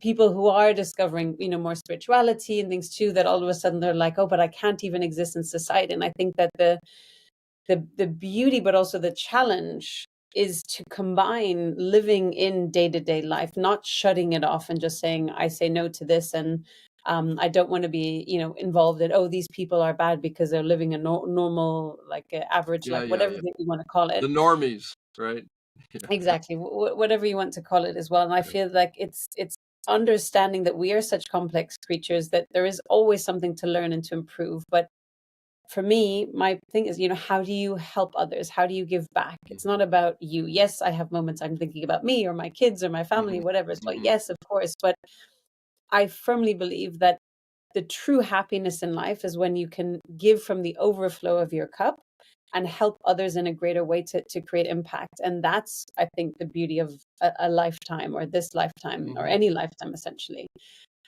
Speaker 1: people who are discovering more spirituality and things too, that all of a sudden they're like, oh, but I can't even exist in society. And I think that the beauty but also the challenge is to combine living in day-to-day life, not shutting it off and just saying, I say no to this, and I don't want to be involved in, oh, these people are bad because they're living a normal, like average
Speaker 2: Yeah,
Speaker 1: life,
Speaker 2: yeah,
Speaker 1: whatever
Speaker 2: yeah.
Speaker 1: that you want to call it.
Speaker 2: The normies, right? Yeah.
Speaker 1: Exactly, whatever you want to call it as well. And I feel like it's understanding that we are such complex creatures, that there is always something to learn and to improve. But for me, my thing is, how do you help others? How do you give back? It's
Speaker 2: Mhm,
Speaker 1: not about you. Yes, I have moments I'm thinking about me or my kids or my family,
Speaker 2: mhm,
Speaker 1: whatever as well.
Speaker 2: mhm.
Speaker 1: Yes, of course. But I firmly believe that the true happiness in life is when you can give from the overflow of your cup and help others in a greater way to create impact. And that's, I think, the beauty of a lifetime, or this lifetime, or
Speaker 2: Mhm.
Speaker 1: any lifetime, essentially.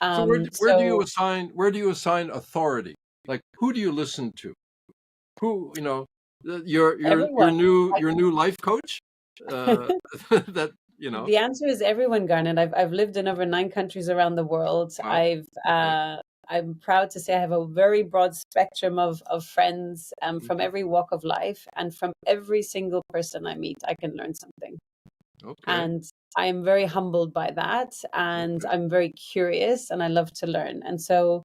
Speaker 2: So where do you
Speaker 1: So
Speaker 2: assign authority? Like, who do you listen to? Who, your
Speaker 1: everyone.
Speaker 2: new life coach? Uh, that,
Speaker 1: The answer is everyone, Garnet. I've lived in over 9 countries around the world.
Speaker 2: wow. Okay.
Speaker 1: I'm proud to say I have a very broad spectrum of friends from
Speaker 2: Mhm.
Speaker 1: every walk of life, and from every single person I meet, I can learn something.
Speaker 2: Okay.
Speaker 1: And I am very humbled by that. And
Speaker 2: Okay.
Speaker 1: I'm very curious and I love to learn. And so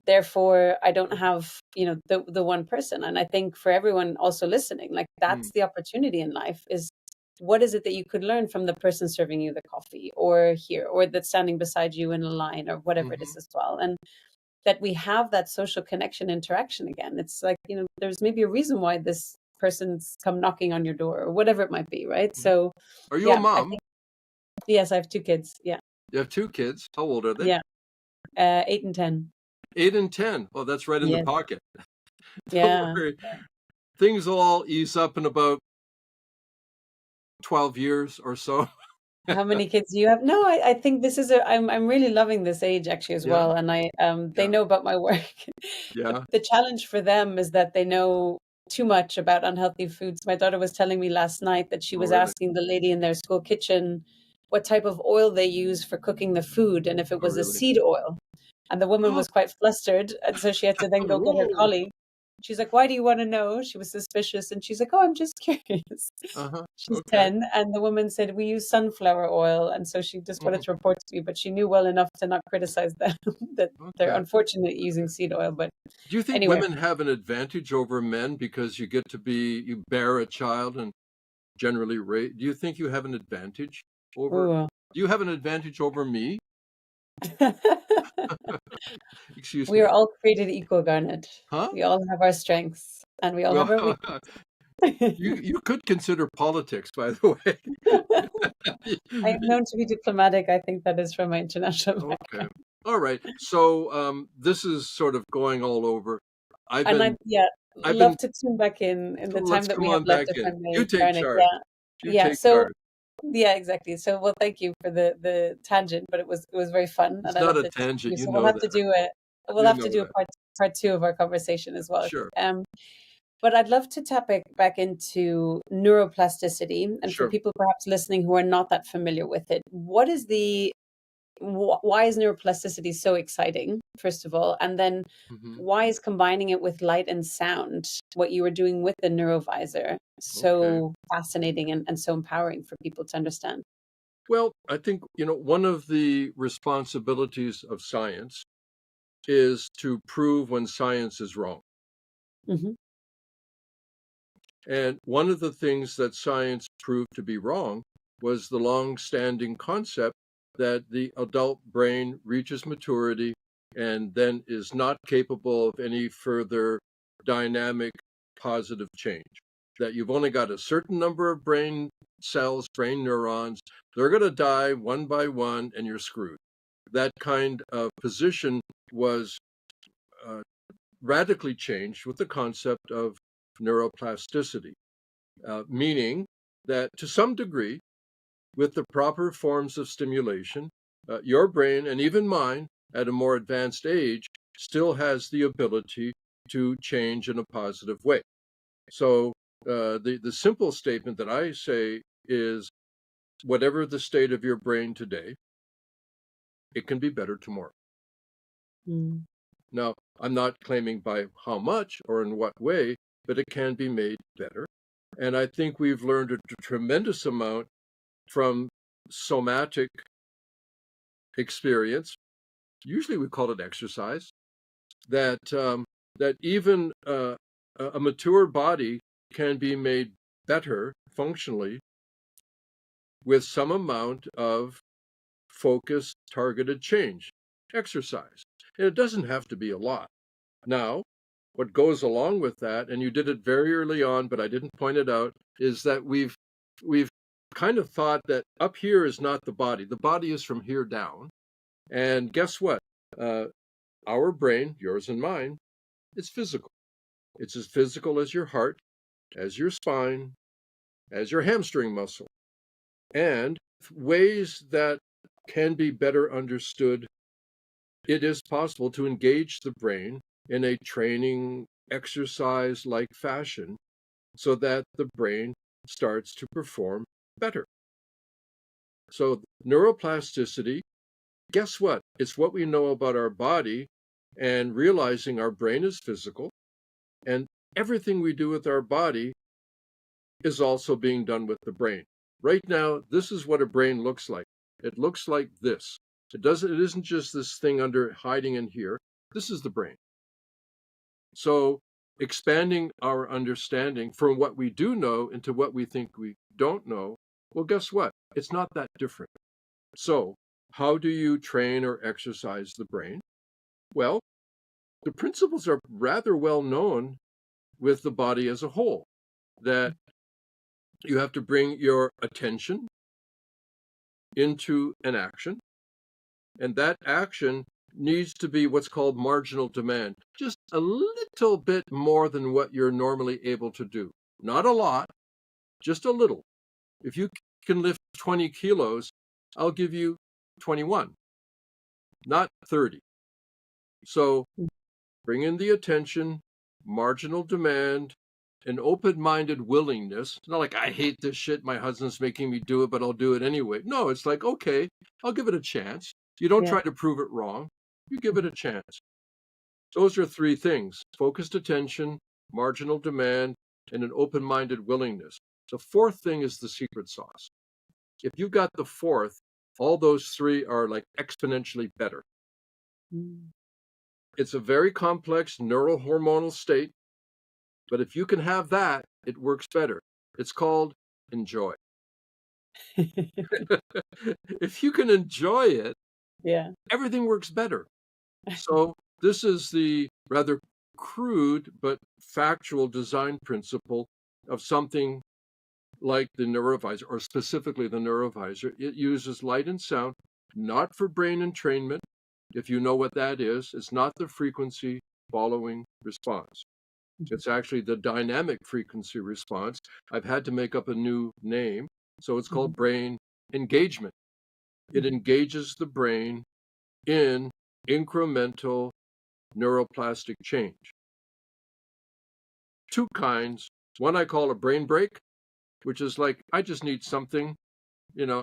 Speaker 1: therefore I don't have, the one person. And I think for everyone also listening, like
Speaker 2: Mm,
Speaker 1: that's the opportunity in life is what is it that you could learn from the person serving you the coffee or here or that's standing beside you in a line or whatever it
Speaker 2: hmm
Speaker 1: is as well. And that we have that social connection interaction again. It's like, there's maybe a reason why this person's come knocking on your door or whatever it might be, right?
Speaker 2: hmm
Speaker 1: So
Speaker 2: Are you a
Speaker 1: yeah, I
Speaker 2: mom?
Speaker 1: think yes, I have two kids. Yeah.
Speaker 2: You have two kids. How old are they?
Speaker 1: Yeah. 8 and 10.
Speaker 2: 8 and 10. Oh, that's right in the
Speaker 1: Yes.
Speaker 2: pocket. Don't
Speaker 1: Yeah.
Speaker 2: worry. Things will all ease up in about 12 years or so.
Speaker 1: How many kids do you have? No, I think this is I'm really loving this age actually as
Speaker 2: Yeah.
Speaker 1: well. And they
Speaker 2: Yeah.
Speaker 1: know about my work. The
Speaker 2: Yeah.
Speaker 1: the challenge for them is that they know too much about unhealthy foods. My daughter was telling me last night that she
Speaker 2: Oh,
Speaker 1: was
Speaker 2: really?
Speaker 1: asking the lady in their school kitchen what type of oil they use for cooking the food and if it
Speaker 2: Oh,
Speaker 1: was a
Speaker 2: really?
Speaker 1: seed oil. And the woman
Speaker 2: Oh,
Speaker 1: was quite flustered, and so she had to then go get her
Speaker 2: whoa.
Speaker 1: colleague. She's like, "Why do you want to know?" She was suspicious, and she's like, "Oh, I'm just curious."
Speaker 2: Uh-huh.
Speaker 1: She's
Speaker 2: Okay.
Speaker 1: 10, and the woman said, "We use sunflower oil." And so she just wanted
Speaker 2: Mhm.
Speaker 1: to report to me, but she knew well enough to not criticize them that they're
Speaker 2: Okay.
Speaker 1: unfortunate using seed oil. But
Speaker 2: Do you think
Speaker 1: anyway,
Speaker 2: women have an advantage over men because you bear a child and generally rate? Do you think you have an advantage over,
Speaker 1: ooh.
Speaker 2: do you have an advantage over me? Excuse
Speaker 1: We
Speaker 2: me.
Speaker 1: are all created equal, Garnet.
Speaker 2: Huh?
Speaker 1: We all have our strengths and we all have
Speaker 2: Well,
Speaker 1: our weaknesses.
Speaker 2: you could consider politics, by the
Speaker 1: I am
Speaker 2: way.
Speaker 1: known to be diplomatic. I think that is from my international
Speaker 2: Okay.
Speaker 1: background.
Speaker 2: All right. So this is sort of going all over. I've
Speaker 1: And
Speaker 2: been
Speaker 1: yeah,
Speaker 2: I've been
Speaker 1: love to tune back in the time
Speaker 2: let's
Speaker 1: that
Speaker 2: come
Speaker 1: we have
Speaker 2: on
Speaker 1: left,
Speaker 2: back
Speaker 1: if I
Speaker 2: in. You
Speaker 1: may,
Speaker 2: take
Speaker 1: Garnet.
Speaker 2: charge.
Speaker 1: Yeah.
Speaker 2: You
Speaker 1: Yeah.
Speaker 2: take
Speaker 1: So
Speaker 2: charge.
Speaker 1: yeah, exactly. So, well, thank you for the tangent, but it was very fun,
Speaker 2: It's
Speaker 1: and I
Speaker 2: not
Speaker 1: loved
Speaker 2: a
Speaker 1: it. With you.
Speaker 2: tangent, you
Speaker 1: So we'll
Speaker 2: know
Speaker 1: have to
Speaker 2: that.
Speaker 1: do a we'll
Speaker 2: You
Speaker 1: have to
Speaker 2: know
Speaker 1: do a
Speaker 2: that.
Speaker 1: part two of our conversation as well.
Speaker 2: Sure.
Speaker 1: But I'd love to tap back into neuroplasticity, and for
Speaker 2: Sure.
Speaker 1: people perhaps listening who are not that familiar with it, why is neuroplasticity so exciting, first of all, and then
Speaker 2: hmm
Speaker 1: why is combining it with light and sound, what you were doing with the neurovisor,
Speaker 2: Okay.
Speaker 1: so fascinating and so empowering for people to understand?
Speaker 2: Well, I think, one of the responsibilities of science is to prove when science is wrong.
Speaker 1: Hmm.
Speaker 2: And one of the things that science proved to be wrong was the long-standing concept that the adult brain reaches maturity and then is not capable of any further dynamic positive change. That you've only got a certain number of brain cells, brain neurons, they're going to die one by one and you're screwed. That kind of position was uh, radically changed with the concept of neuroplasticity, meaning that to some degree, with the proper forms of stimulation, your brain and even mine at a more advanced age still has the ability to change in a positive way. So the simple statement that I say is whatever the state of your brain today, it can be better tomorrow.
Speaker 1: Mm.
Speaker 2: Now, I'm not claiming by how much or in what way, but it can be made better. And I think we've learned a tremendous amount from somatic experience. Usually we call it exercise. That even a mature body can be made better functionally with some amount of focused, targeted change, exercise. And it doesn't have to be a lot. Now, what goes along with that, and you did it very early on, but I didn't point it out, is that we've kind of thought that up here is not the body. The body is from here down. And guess what? Uh, our brain, yours and mine, is physical. It's as physical as your heart, as your spine, as your hamstring muscle, and ways that can be better understood. It is possible to engage the brain in a training exercise like fashion so that the brain starts to perform better. So, neuroplasticity, guess what? It's what we know about our body and realizing our brain is physical and everything we do with our body is also being done with the brain. Right now, this is what a brain looks like. It looks like this. It isn't just this thing under hiding in here. This is the brain. So expanding our understanding from what we do know into what we think we don't know, well, guess what? It's not that different. So how do you train or exercise the brain? Well, the principles are rather well known with the body as a whole, that you have to bring your attention into an action, and that action needs to be what's called marginal demand, just a little bit more than what you're normally able to do. Not a lot, just a little. If you can lift 20 kilos, I'll give you 21, not 30. So bring in the attention, marginal demand, an open-minded willingness. It's not like, I hate this shit, my husband's making me do it, but I'll do it anyway. No, it's like, okay, I'll give it a chance. You don't
Speaker 1: Yeah.
Speaker 2: try to prove it wrong. You give it a chance. Those are three things: focused attention, marginal demand, and an open-minded willingness. The fourth thing is the secret sauce. If you got the fourth, all those three are like exponentially better.
Speaker 1: Mm.
Speaker 2: It's a very complex neurohormonal state, but if you can have that, it works better. It's called enjoy. If you can enjoy it,
Speaker 1: Yeah.
Speaker 2: everything works better. So this is the rather crude but factual design principle of something like the neurovisor, or specifically the neurovisor. It uses light and sound, not for brain entrainment. If you know what that is, it's not the frequency following response. It's actually the dynamic frequency response. I've had to make up a new name, so it's called brain engagement. It engages the brain in incremental neuroplastic change. Two kinds. One I call a brain break, which is like, I just need something. I'm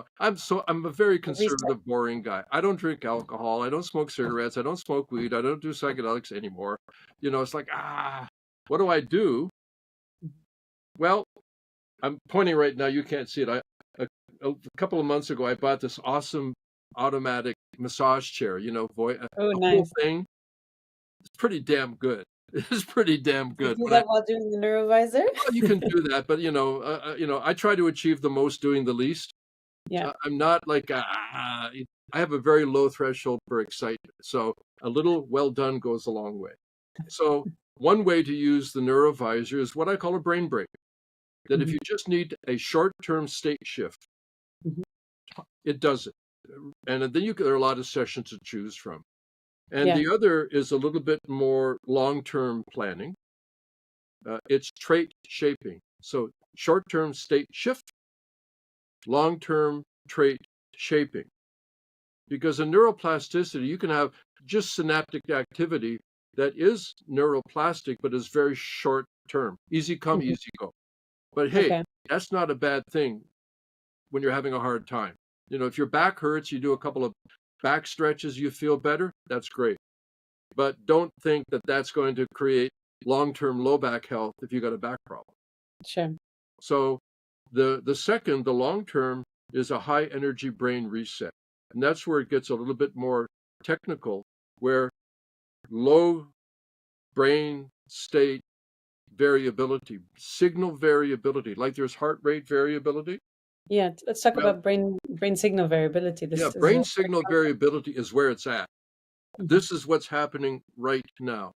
Speaker 2: a very
Speaker 1: Reset.
Speaker 2: conservative, boring guy. I don't drink alcohol. I don't smoke cigarettes. I don't smoke weed. I don't do psychedelics anymore. It's like, what do I do? Well, I'm pointing right now. You can't see it. A couple of months ago, I bought this awesome automatic massage chair.
Speaker 1: Oh,
Speaker 2: The whole
Speaker 1: nice.
Speaker 2: thing. It's pretty damn good. It's pretty damn
Speaker 1: You
Speaker 2: good.
Speaker 1: do that while doing the neurovisor?
Speaker 2: Well, you can do that, but I try to achieve the most doing the least.
Speaker 1: Yeah.
Speaker 2: I'm not like I have a very low threshold for excitement, so a little well done goes a long way. So one way to use the neurovisor is what I call a brain break. That if
Speaker 1: Mhm.
Speaker 2: you just need a short-term state shift,
Speaker 1: Mhm.
Speaker 2: it does it, and then there are a lot of sessions to choose from. And
Speaker 1: Yeah.
Speaker 2: the other is a little bit more long-term planning. It's trait shaping. So short-term state shift, long-term trait shaping. Because in neuroplasticity, you can have just synaptic activity that is neuroplastic, but is very short term. Easy come,
Speaker 1: Mhm.
Speaker 2: easy go. But hey,
Speaker 1: Okay.
Speaker 2: that's not a bad thing when you're having a hard time. If your back hurts, you do a couple of back stretches, you feel better, that's great. But don't think that that's going to create long-term low back health if you got a back problem.
Speaker 1: Sure.
Speaker 2: So the long term, is a high energy brain reset. And that's where it gets a little bit more technical, where low brain state variability, signal variability, like there's heart rate variability.
Speaker 1: Yeah. Let's talk
Speaker 2: Well,
Speaker 1: about brain signal variability.
Speaker 2: yeah,
Speaker 1: This is
Speaker 2: brain
Speaker 1: a
Speaker 2: signal variability is where it's at.
Speaker 1: Mhm.
Speaker 2: This is what's happening right now.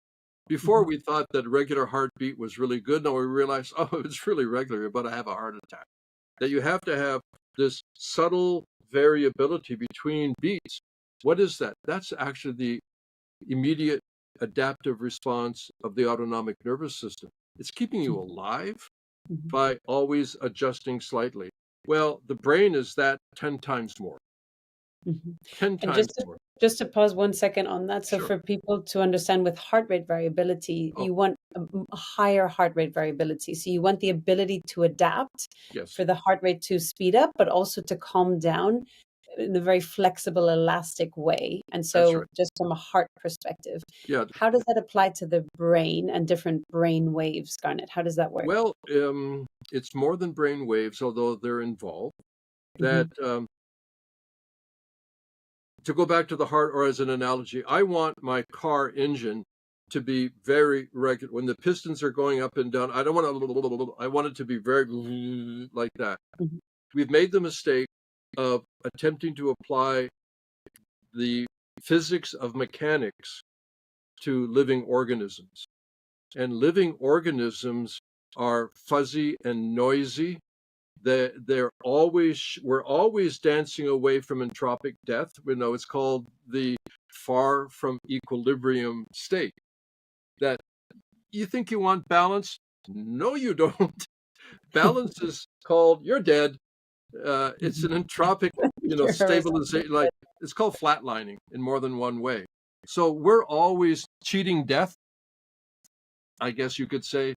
Speaker 2: Before,
Speaker 1: Mhm.
Speaker 2: we thought that regular heartbeat was really good. Now we realize, oh, it's really regular, you're about to have a heart attack. That you have to have this subtle variability between beats. What is that? That's actually the immediate adaptive response of the autonomic nervous system. It's keeping you alive
Speaker 1: Mhm.
Speaker 2: by always adjusting slightly. Well, the brain is that 10 times more,
Speaker 1: Mhm.
Speaker 2: 10
Speaker 1: And
Speaker 2: times more.
Speaker 1: just to pause 1 second on that, so
Speaker 2: Sure.
Speaker 1: for people to understand with heart rate variability,
Speaker 2: Oh,
Speaker 1: you want a higher heart rate variability. So you want the ability to adapt
Speaker 2: yes,
Speaker 1: for the heart rate to speed up, but also to calm down in a very flexible, elastic way. And
Speaker 2: that's
Speaker 1: so
Speaker 2: right.
Speaker 1: just from a heart perspective,
Speaker 2: Yeah.
Speaker 1: how does that apply to the brain and different brain waves, Garnet? How does that work?
Speaker 2: Well, it's more than brain waves, although they're involved. that to go back to the heart, or as an analogy, I want my car engine to be very regular. When the pistons are going up and down, I don't want to, I want it to be very like that.
Speaker 1: Mhm.
Speaker 2: We've made the mistake of attempting to apply the physics of mechanics to living organisms. And living organisms are fuzzy and noisy. We're always dancing away from entropic death. We know it's called the far from equilibrium state. That you think you want balance? No, you don't. Balance is called you're dead. It's an entropic,
Speaker 1: You're horizontal.
Speaker 2: stabilization. Like it's called flatlining in more than one way. So we're always cheating death, I guess you could say,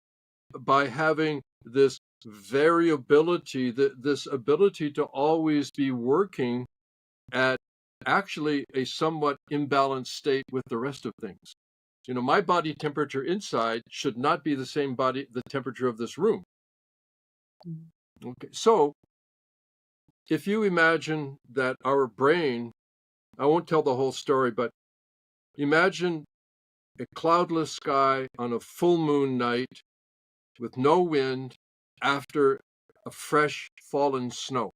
Speaker 2: by having this variability, this ability to always be working at actually a somewhat imbalanced state with the rest of things. My body temperature inside should not be the temperature of this room. Okay, so if you imagine that our brain, I won't tell the whole story, but imagine a cloudless sky on a full moon night with no wind after a fresh fallen snow.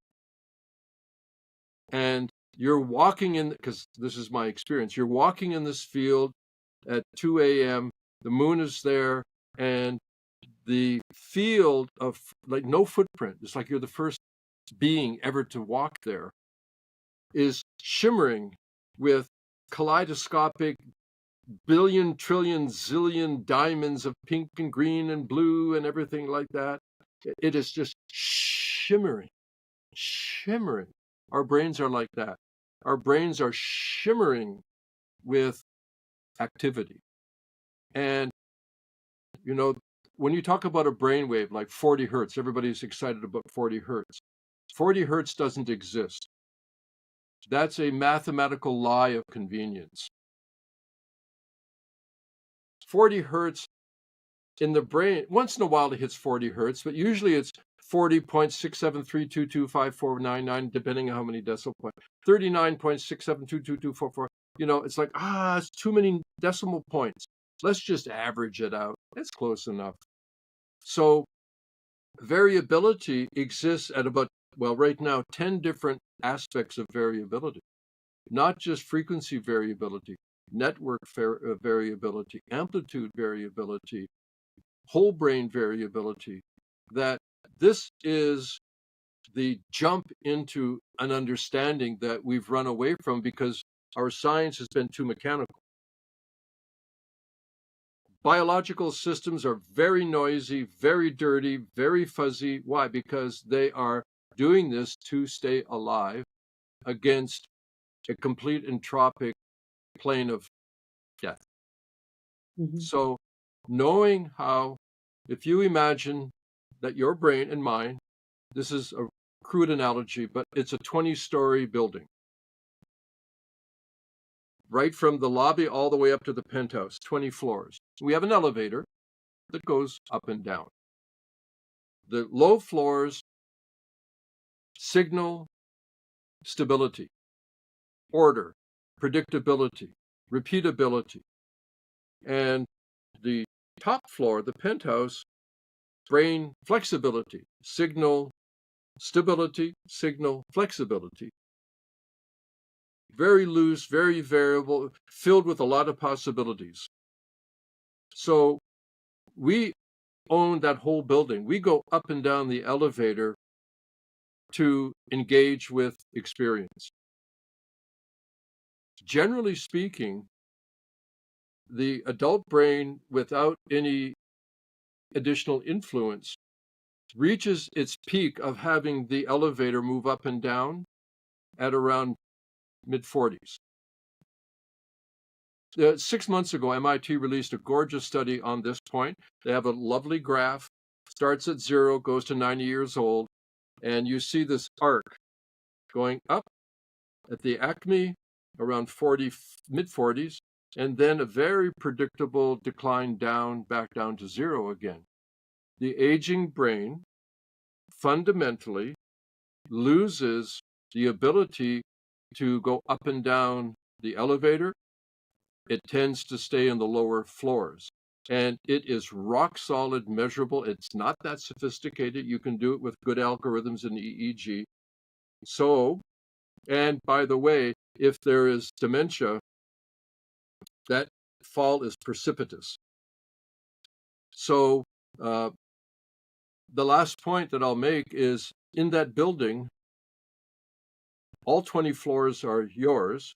Speaker 2: And you're walking in, because this is my experience, you're walking in this field at 2 a.m., the moon is there, and the field of like no footprint, it's like you're the first being ever to walk there, is shimmering with kaleidoscopic billion, trillion, zillion diamonds of pink and green and blue and everything like that. It is just shimmering, shimmering. Our brains are like that. Our brains are shimmering with activity. And, when you talk about a brainwave like 40 hertz, everybody's excited about 40 hertz. 40 hertz doesn't exist. That's a mathematical lie of convenience. 40 hertz in the brain, once in a while it hits 40 hertz, but usually it's 40.6732254999, depending on how many decimal points. 39.67222244. It's like, it's too many decimal points. Let's just average it out. It's close enough. So variability exists at about, right now, 10 different aspects of variability, not just frequency variability, network variability, amplitude variability, whole brain variability. That this is the jump into an understanding that we've run away from because our science has been too mechanical. Biological systems are very noisy, very dirty, very fuzzy. Why? Because they are doing this to stay alive against a complete entropic plane of death. So knowing how, if you imagine that your brain and mine, this is a crude analogy, but it's a 20-story building. Right from the lobby all the way up to the penthouse, 20 floors. We have an elevator that goes up and down. The low floors signal stability, order, predictability, repeatability. And the top floor, the penthouse, brain flexibility, signal stability, signal flexibility. Very loose, very variable, filled with a lot of possibilities. So we own that whole building. We go up and down the elevator to engage with experience. Generally speaking, the adult brain, without any additional influence, reaches its peak of having the elevator move up and down at around mid-40s. 6 months ago, MIT released a gorgeous study on this point. They have a lovely graph, starts at 0, goes to 90 years old, and you see this arc going up at the acme around mid-40s, and then a very predictable decline down, back down to 0 again. The aging brain fundamentally loses the ability to go up and down the elevator. It tends to stay in the lower floors. And it is rock solid, measurable. It's not that sophisticated. You can do it with good algorithms in EEG. So, and by the way, if there is dementia, that fall is precipitous. So, the last point that I'll make is in that building, all 20 floors are yours.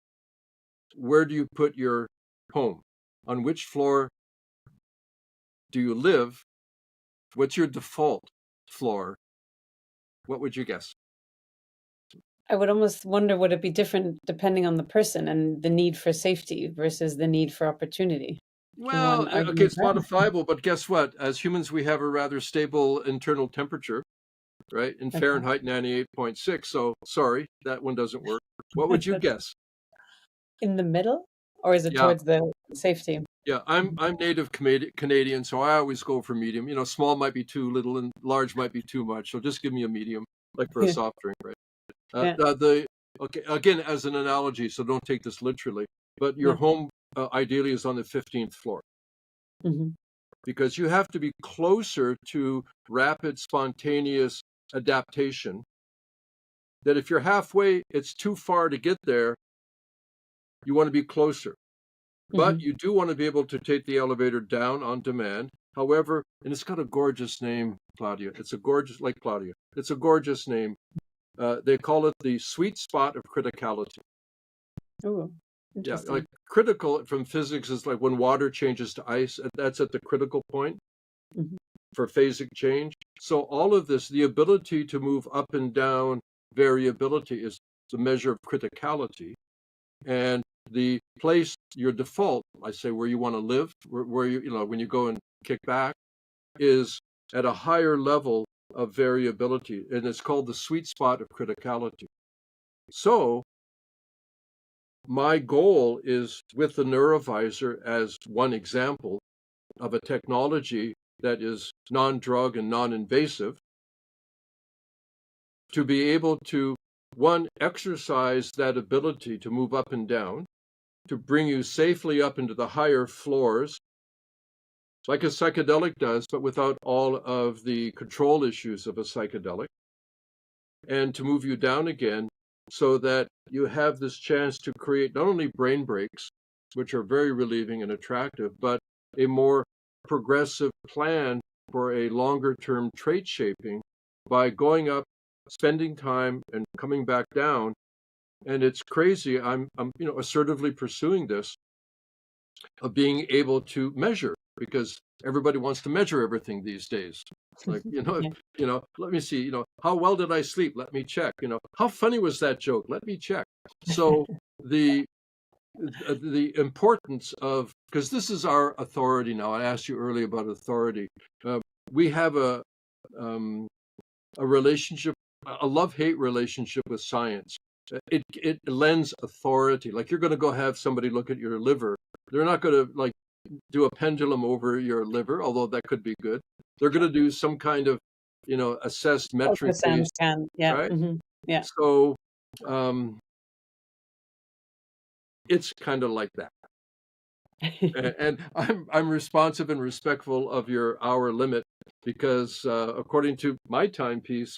Speaker 2: Where do you put your home? On which floor do you live? What's your default floor? What would you guess?
Speaker 1: I would almost wonder, would it be different depending on the person and the need for safety versus the need for opportunity? Can
Speaker 2: Well,
Speaker 1: one
Speaker 2: okay,
Speaker 1: argue
Speaker 2: it's
Speaker 1: that?
Speaker 2: modifiable, but guess what? As humans, we have a rather stable internal temperature, right? In
Speaker 1: Okay.
Speaker 2: Fahrenheit 98.6. So sorry, that one doesn't work. What would you
Speaker 1: That's
Speaker 2: guess?
Speaker 1: in the middle, or is it
Speaker 2: Yeah,
Speaker 1: towards the safety?
Speaker 2: yeah. I'm native Canadian, so I always go for medium. Small might be too little and large might be too much. So just give me a medium, like for a
Speaker 1: Yeah.
Speaker 2: soft drink, right?
Speaker 1: Yeah.
Speaker 2: The okay, again, as an analogy, so don't take this literally, but your
Speaker 1: Yeah.
Speaker 2: home ideally is on the 15th floor
Speaker 1: Hmm.
Speaker 2: because you have to be closer to rapid, spontaneous adaptation. That if you're halfway, it's too far to get there. You want to be closer, but
Speaker 1: Hmm.
Speaker 2: you do want to be able to take the elevator down on demand. However, and it's got a gorgeous name, Claudia. It's a gorgeous, like Claudia. It's a gorgeous name. They call it the sweet spot of criticality.
Speaker 1: Oh,
Speaker 2: Yeah, like
Speaker 1: interesting.
Speaker 2: critical from physics is like when water changes to ice, that's at the critical point
Speaker 1: Hmm.
Speaker 2: for phasic change. So all of this, the ability to move up and down variability is the measure of criticality. And the place, your default, I say where you want to live, where when you go and kick back, is at a higher level of variability. And it's called the sweet spot of criticality. So my goal is with the Neurovisor as one example of a technology that is non-drug and non-invasive to be able to, one, exercise that ability to move up and down, to bring you safely up into the higher floors, like a psychedelic does, but without all of the control issues of a psychedelic, and to move you down again so that you have this chance to create not only brain breaks, which are very relieving and attractive, but a more progressive plan for a longer term trait shaping by going up, spending time, and coming back down. And it's crazy. I'm assertively pursuing this of being able to measure because everybody wants to measure everything these days. Like,
Speaker 1: Yeah.
Speaker 2: let me see, how well did I sleep? Let me check. How funny was that joke? Let me check. So the the importance of, because this is our authority now. I asked you earlier about authority. Uh, we have um, a relationship, a love-hate relationship with science. It lends authority. Like you're going to go have somebody look at your liver. They're not going to like do a pendulum over your liver, although that could be good. They're going to do some kind of, assessed metric
Speaker 1: Ultrasound
Speaker 2: based,
Speaker 1: scan. Yeah.
Speaker 2: right?
Speaker 1: Hmm. Yeah.
Speaker 2: So um, it's kind of like that. And I'm responsive and respectful of your hour limit because according to my timepiece,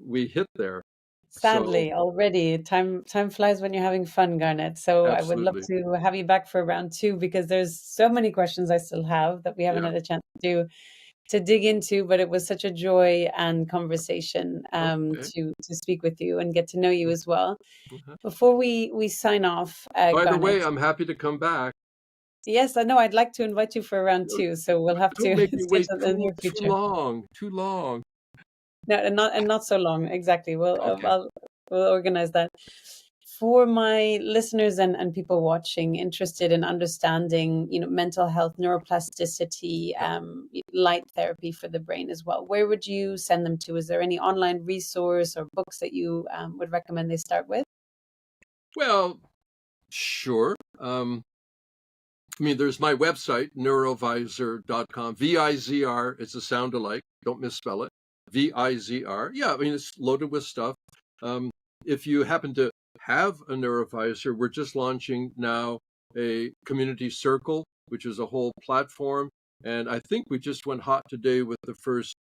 Speaker 2: we hit there. So
Speaker 1: Sadly, already time flies when you're having fun, Garnet. So I would love
Speaker 2: absolutely,
Speaker 1: to have you back for round two because there's so many questions I still have that we haven't
Speaker 2: yeah.
Speaker 1: had a chance to dig into. But it was such a joy and conversation
Speaker 2: Okay.
Speaker 1: to speak with you and get to know you as well.
Speaker 2: Mhm.
Speaker 1: Before we sign off,
Speaker 2: By the way,
Speaker 1: Garnet.
Speaker 2: I'm happy to come back.
Speaker 1: Yes, I know. I'd like to invite you for round
Speaker 2: Don't
Speaker 1: two, so we'll have
Speaker 2: don't
Speaker 1: to
Speaker 2: make me wait
Speaker 1: schedule it in the
Speaker 2: too
Speaker 1: near
Speaker 2: too
Speaker 1: future.
Speaker 2: long, too long.
Speaker 1: No, and not so long. Exactly.
Speaker 2: Okay.
Speaker 1: We'll organize that. For my listeners and people watching interested in understanding, mental health, neuroplasticity,
Speaker 2: Yeah.
Speaker 1: light therapy for the brain as well, where would you send them to? Is there any online resource or books that you would recommend they start with?
Speaker 2: Well, sure. I mean, there's my website, neurovisor.com. VIZR, it's a sound alike. Don't misspell it. VIZR. Yeah, I mean, it's loaded with stuff. If you happen to have a neurovisor, we're just launching now a community circle, which is a whole platform. And I think we just went hot today with the first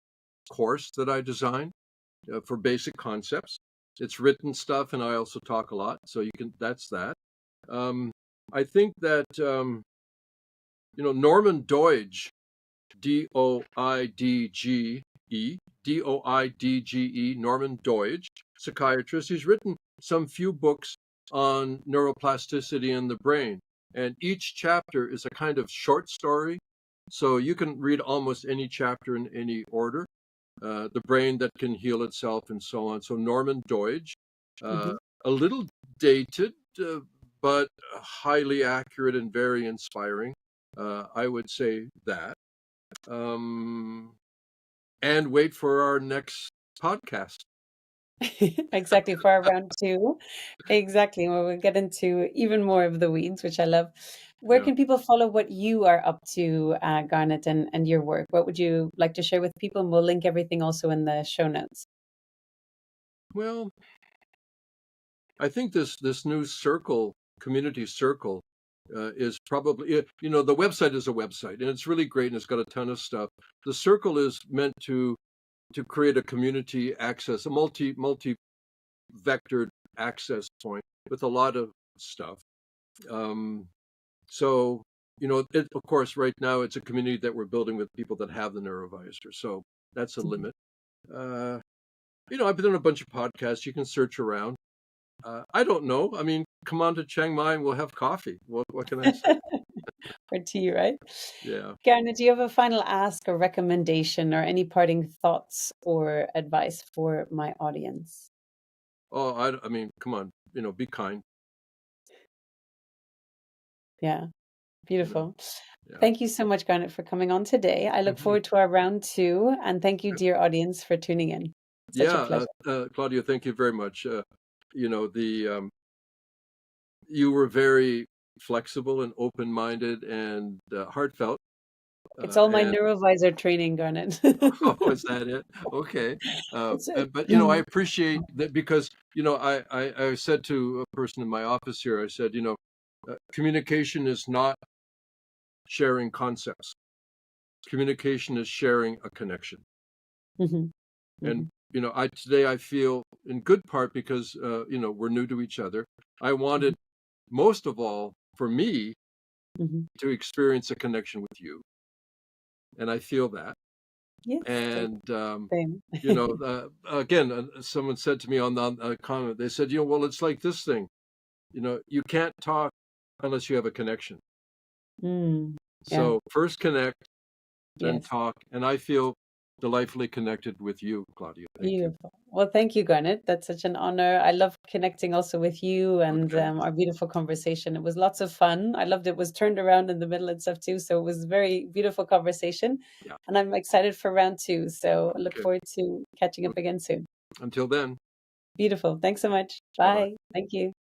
Speaker 2: course that I designed for basic concepts. It's written stuff, and I also talk a lot, so you can. That's that. I think that Norman Doidge, Doidge, Norman Doidge, psychiatrist. He's written some few books on neuroplasticity in the brain, and each chapter is a kind of short story, so you can read almost any chapter in any order. The brain that can heal itself, and so on. So Norman Doidge,
Speaker 1: Mm-hmm.
Speaker 2: a little dated, but highly accurate and very inspiring. I would say that. And wait for our next podcast.
Speaker 1: Exactly, for our round two. Exactly, where we'll get into even more of the weeds, which I love. Where
Speaker 2: Yeah.
Speaker 1: can people follow what you are up to, Garnet, and your work? What would you like to share with people? And we'll link everything also in the show notes.
Speaker 2: Well, I think this new circle, community circle, is probably the website is a website, and it's really great, and it's got a ton of stuff. The circle is meant to create a community access, a multi vectored access point with a lot of stuff. So of course, right now it's a community that we're building with people that have the neurovisor. So that's a
Speaker 1: Mhm.
Speaker 2: limit. Uh, I've been on a bunch of podcasts. You can search around. I don't know. I mean, come on to Chiang Mai and we'll have coffee. What can I say?
Speaker 1: Or tea, right?
Speaker 2: Yeah.
Speaker 1: Garnet, do you have a final ask or recommendation or any parting thoughts or advice for my audience?
Speaker 2: Oh, I mean, come on. Be kind.
Speaker 1: Yeah,
Speaker 2: You know.
Speaker 1: beautiful.
Speaker 2: Yeah.
Speaker 1: Thank you so much, Garnet, for coming on today. I look
Speaker 2: Hmm.
Speaker 1: forward to our round two, and thank you, dear audience, for tuning in. Such a
Speaker 2: Yeah.
Speaker 1: pleasure.
Speaker 2: Claudia, thank you very much. The you were very flexible and open-minded and heartfelt.
Speaker 1: It's all my
Speaker 2: And
Speaker 1: neurovisor training, Garnet.
Speaker 2: oh, is that it? Okay.
Speaker 1: It's
Speaker 2: But I appreciate that because I said to a person in my office here, I said, communication is not sharing concepts. Communication is sharing a connection.
Speaker 1: Mhm,
Speaker 2: And
Speaker 1: mhm,
Speaker 2: today I feel in good part because we're new to each other. I
Speaker 1: mhm,
Speaker 2: wanted most of all for me
Speaker 1: mhm.
Speaker 2: to experience a connection with you, and I feel that.
Speaker 1: Yes,
Speaker 2: And
Speaker 1: same.
Speaker 2: again, someone said to me on the comment, they said, well, it's like this thing, you can't talk unless you have a connection.
Speaker 1: Mm, yeah,
Speaker 2: So first connect, then
Speaker 1: yes.
Speaker 2: talk, and I feel delightfully connected with you, Claudia. Thank you.
Speaker 1: Beautiful. Well, thank you, Garnet. That's such an honor. I love connecting also with you and
Speaker 2: Okay.
Speaker 1: our beautiful conversation. It was lots of fun. I loved it was turned around in the middle and stuff too. So it was a very beautiful conversation.
Speaker 2: Yeah.
Speaker 1: And I'm excited for round two. So I look
Speaker 2: Okay.
Speaker 1: forward to catching up again soon.
Speaker 2: Until then,
Speaker 1: Beautiful. Thanks so much.
Speaker 2: bye bye.
Speaker 1: Bye. Thank you.